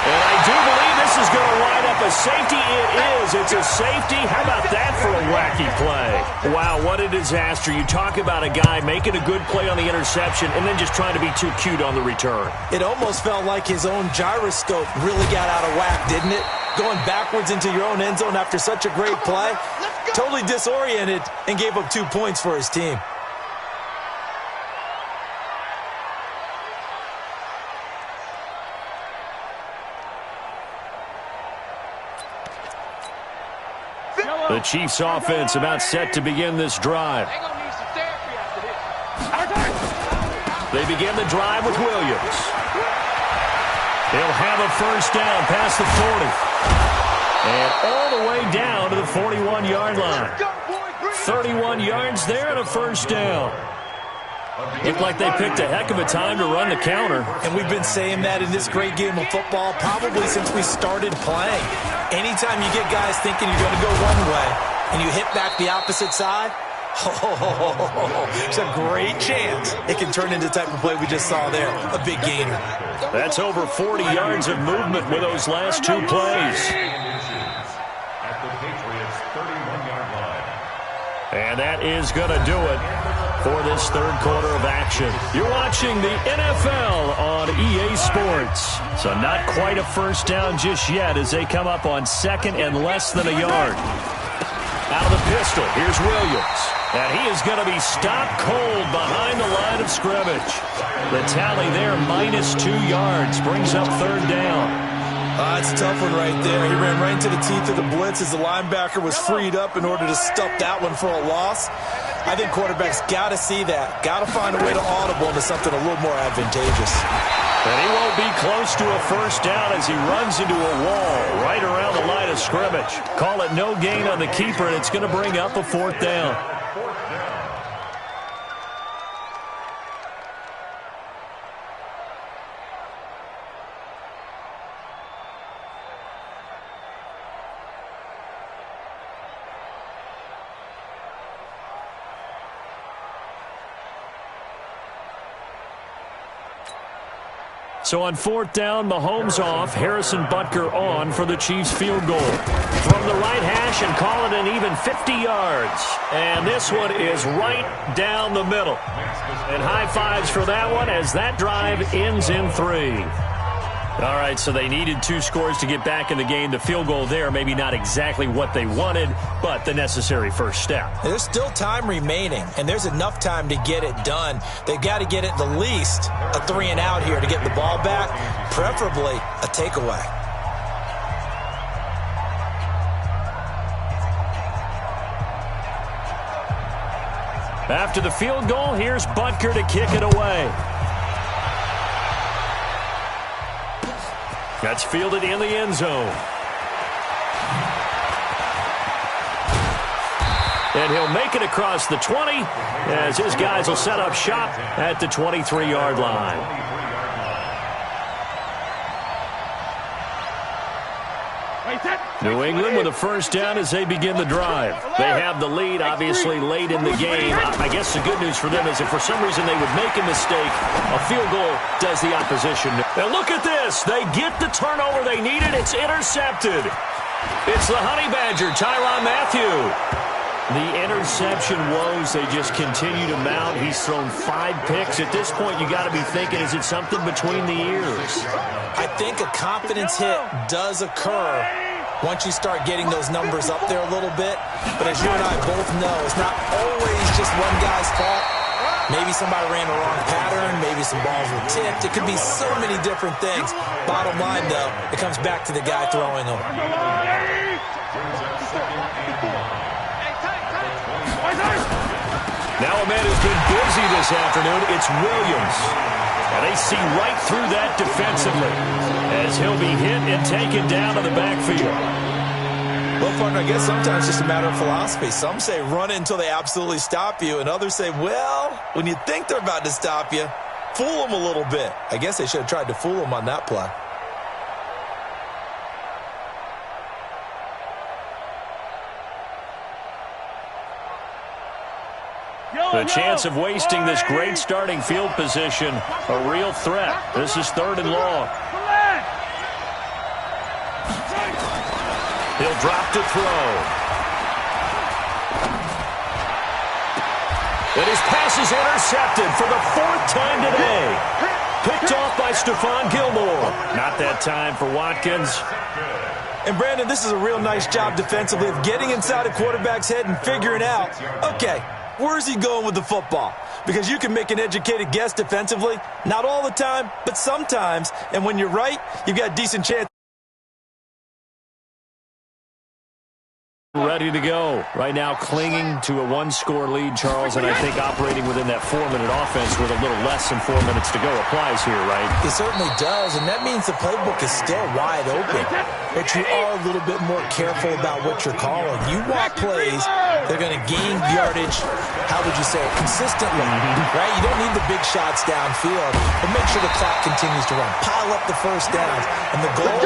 And I do believe this is going to wind up a safety. It is. It's a safety. How about that for a wacky play? Wow, what a disaster. You talk about a guy making a good play on the interception and then just trying to be too cute on the return. It almost felt like his own gyroscope really got out of whack, didn't it? Going backwards into your own end zone after such a great play. Totally disoriented and gave up 2 points for his team. The Chiefs offense about set to begin this drive. They begin the drive with Williams. He'll have a first down past the 40. And all the way down to the 41-yard line. 31 yards there and a first down. Looked like they picked a heck of a time to run the counter. And we've been saying that in this great game of football probably since we started playing. Anytime you get guys thinking you're going to go one way and you hit back the opposite side, it's a great chance it can turn into the type of play we just saw there, a big gainer. That's over 40 yards of movement with those last two plays. And that is going to do it for this third quarter of action. You're watching the NFL on EA Sports. So not quite a first down just yet as they come up on second and less than a yard. Out of the pistol, here's Williams. And he is going to be stopped cold behind the line of scrimmage. The tally there, -2 yards, brings up third down. It's a tough one right there. He ran right into the teeth of the blitz as the linebacker was freed up in order to stuff that one for a loss. I think quarterbacks got to see that. Got to find a way to audible into something a little more advantageous. And he won't be close to a first down as he runs into a wall right around the line of scrimmage. Call it no gain on the keeper, and it's going to bring up a fourth down. So on fourth down, Mahomes off, Harrison Butker on for the Chiefs field goal. From the right hash and call it an even 50 yards. And this one is right down the middle. And high fives for that one as that drive ends in 3. All right, so they needed 2 scores to get back in the game. The field goal there, maybe not exactly what they wanted, but the necessary first step. There's still time remaining, and there's enough time to get it done. They've got to get at the least a 3 and out here to get the ball back, preferably a takeaway. After the field goal, here's Butker to kick it away. That's fielded in the end zone. And he'll make it across the 20 as his guys will set up shop at the 23-yard line. New England with a first down as they begin the drive. They have the lead, obviously, late in the game. I guess the good news for them is if for some reason they would make a mistake, a field goal does the opposition. And look at this. They get the turnover they needed. It's intercepted. It's the Honey Badger, Tyrann Mathieu. The interception woes, they just continue to mount. He's thrown 5 picks. At this point, you got to be thinking, is it something between the ears? I think a confidence hit does occur once you start getting those numbers up there a little bit. But as you and I both know, it's not always just one guy's fault. Maybe somebody ran the wrong pattern. Maybe some balls were tipped. It could be so many different things. Bottom line, though, it comes back to the guy throwing them. Now a man who's been busy this afternoon, it's Williams. And they see right through that defensively as he'll be hit and taken down to the backfield. Well, partner, I guess sometimes it's just a matter of philosophy. Some say run it until they absolutely stop you, and others say, well, when you think they're about to stop you, fool them a little bit. I guess they should have tried to fool them on that play. The chance of wasting this great starting field position, a real threat. This is 3rd and long. He'll drop to throw. And his pass is intercepted for the 4th time today. Picked off by Stephon Gilmore. Not that time for Watkins. And, Brandon, this is a real nice job defensively of getting inside a quarterback's head and figuring out, okay, where's he going with the football? Because you can make an educated guess defensively. Not all the time, but sometimes. And when you're right, you've got a decent chance. ready to go. Right now clinging to a one-score lead, Charles, and I think operating within that 4-minute offense with a little less than 4 minutes to go applies here, right? It certainly does, and that means the playbook is still wide open. But you are a little bit more careful about what you're calling. You want plays that are going to gain yardage, how would you say it, consistently, right? You don't need the big shots downfield, but make sure the clock continues to run. Pile up the first downs, and the goal,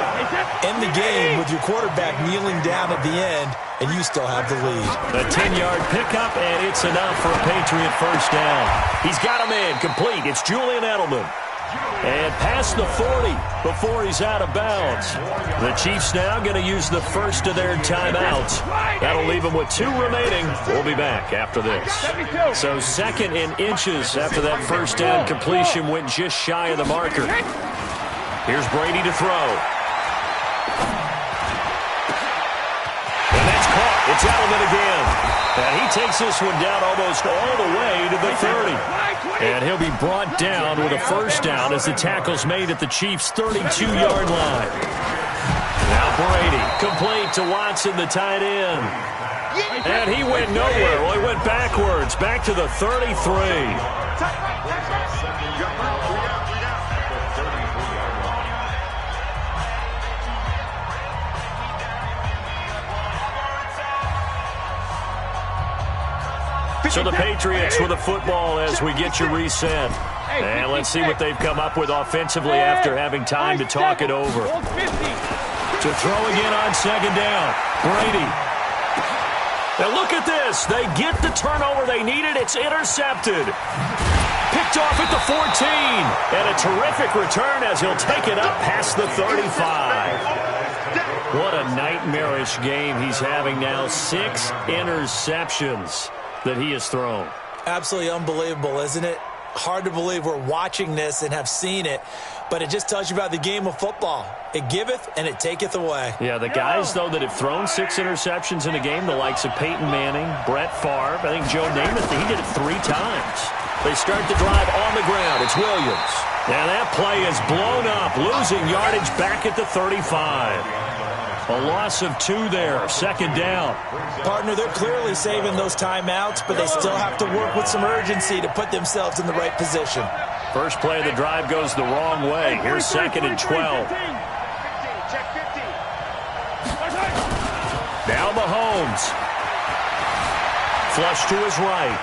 end the game with your quarterback kneeling down at the end, and you still have the lead. A 10-yard pickup, and it's enough for a Patriot first down. He's got a man complete. It's Julian Edelman. And past the 40 before he's out of bounds. The Chiefs now going to use the first of their timeouts. That'll leave them with 2 remaining. We'll be back after this. So 2nd and inches after that first down completion went just shy of the marker. Here's Brady to throw. It's Edelman again. And he takes this one down almost all the way to the 30. And he'll be brought down with a first down as the tackle's made at the Chiefs' 32-yard line. Now Brady, complete to Watson, the tight end. And he went nowhere. Well, he went backwards, back to the 33. So the Patriots with the football as we get you reset. And let's see what they've come up with offensively after having time to talk it over. To throw again on 2nd down. Brady. Now look at this. They get the turnover they needed. It's intercepted. Picked off at the 14. And a terrific return as he'll take it up past the 35. What a nightmarish game he's having now. 6 interceptions that he has thrown. Absolutely unbelievable, isn't it? Hard to believe we're watching this and have seen it, but it just tells you about the game of football. It giveth and it taketh away. Yeah, the guys, though, that have thrown 6 interceptions in a game, the likes of Peyton Manning, Brett Favre, I think Joe Namath, he did it 3 times. They start the drive on the ground. It's Williams. And that play is blown up, losing yardage back at the 35. A loss of 2 there, 2nd down. Partner, they're clearly saving those timeouts, but they still have to work with some urgency to put themselves in the right position. First play of the drive goes the wrong way. Here's 2nd and 12. Now Mahomes. Flush to his right.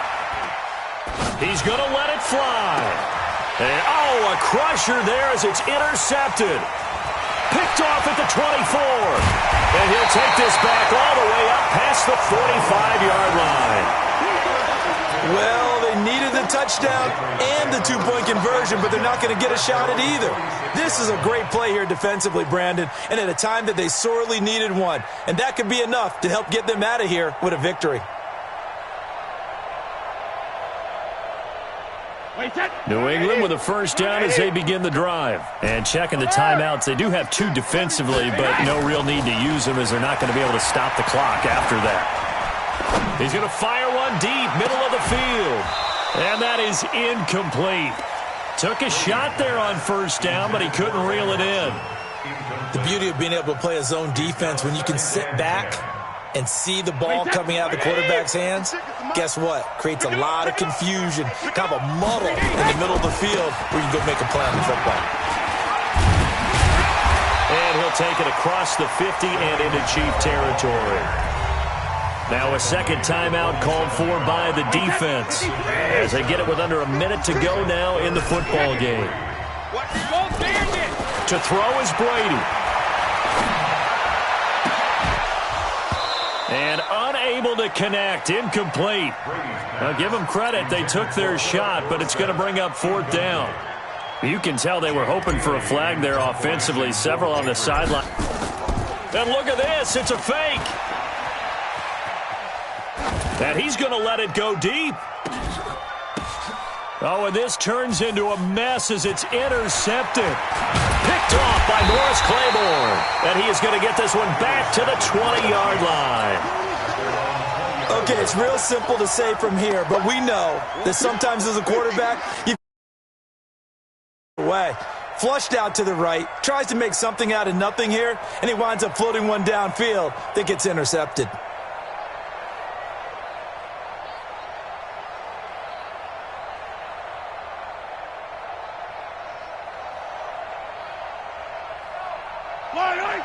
He's going to let it fly. And, oh, a crusher there as it's intercepted. Picked off at the 24. And he'll take this back all the way up past the 45-yard line. Well, they needed the touchdown and the 2-point conversion, but they're not going to get a shot at either. This is a great play here defensively, Brandon, and at a time that they sorely needed one. And that could be enough to help get them out of here with a victory. New England with a first down as they begin the drive. And checking the timeouts, they do have 2 defensively, but no real need to use them as they're not going to be able to stop the clock after that. He's going to fire one deep, middle of the field. And that is incomplete. Took a shot there on first down, but he couldn't reel it in. The beauty of being able to play a zone defense when you can sit back and see the ball coming out of the quarterback's hands, guess what? Creates a lot of confusion, kind of a muddle in the middle of the field where you can go make a play on the football. And he'll take it across the 50 and into Chief territory. Now a 2nd timeout called for by the defense as they get it with under a minute to go now in the football game. To throw is Brady. And unable to connect, incomplete. Now give them credit, they took their shot, but it's going to bring up 4th down. You can tell they were hoping for a flag there offensively, several on the sideline. And look at this, it's a fake. And he's going to let it go deep. Oh, and this turns into a mess as it's intercepted. Picked off by Morris Claiborne. And he is going to get this one back to the 20-yard line. Okay, it's real simple to say from here, but we know that sometimes as a quarterback, you away. Flushed out to the right, tries to make something out of nothing here, and he winds up floating one downfield that gets intercepted.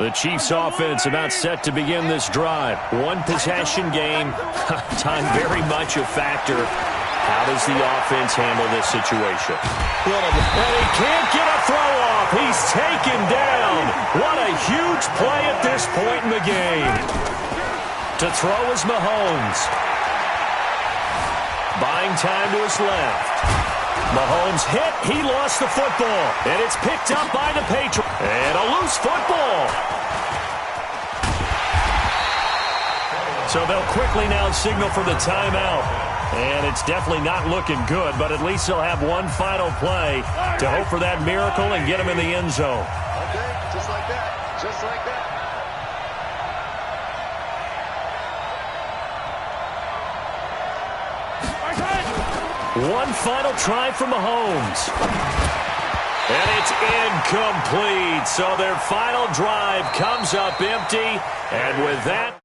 The Chiefs offense about set to begin this drive. One possession game. Time very much a factor. How does the offense handle this situation? And he can't get a throw off. He's taken down. What a huge play at this point in the game. To throw is Mahomes. Buying time to his left. Mahomes hit. He lost the football. And it's picked up by the Patriots. And a loose football. So they'll quickly now signal for the timeout. And it's definitely not looking good, but at least they'll have one final play to hope for that miracle and get him in the end zone. Okay, just like that. Just like that. One final try from Mahomes. And it's incomplete. So their final drive comes up empty. And with that...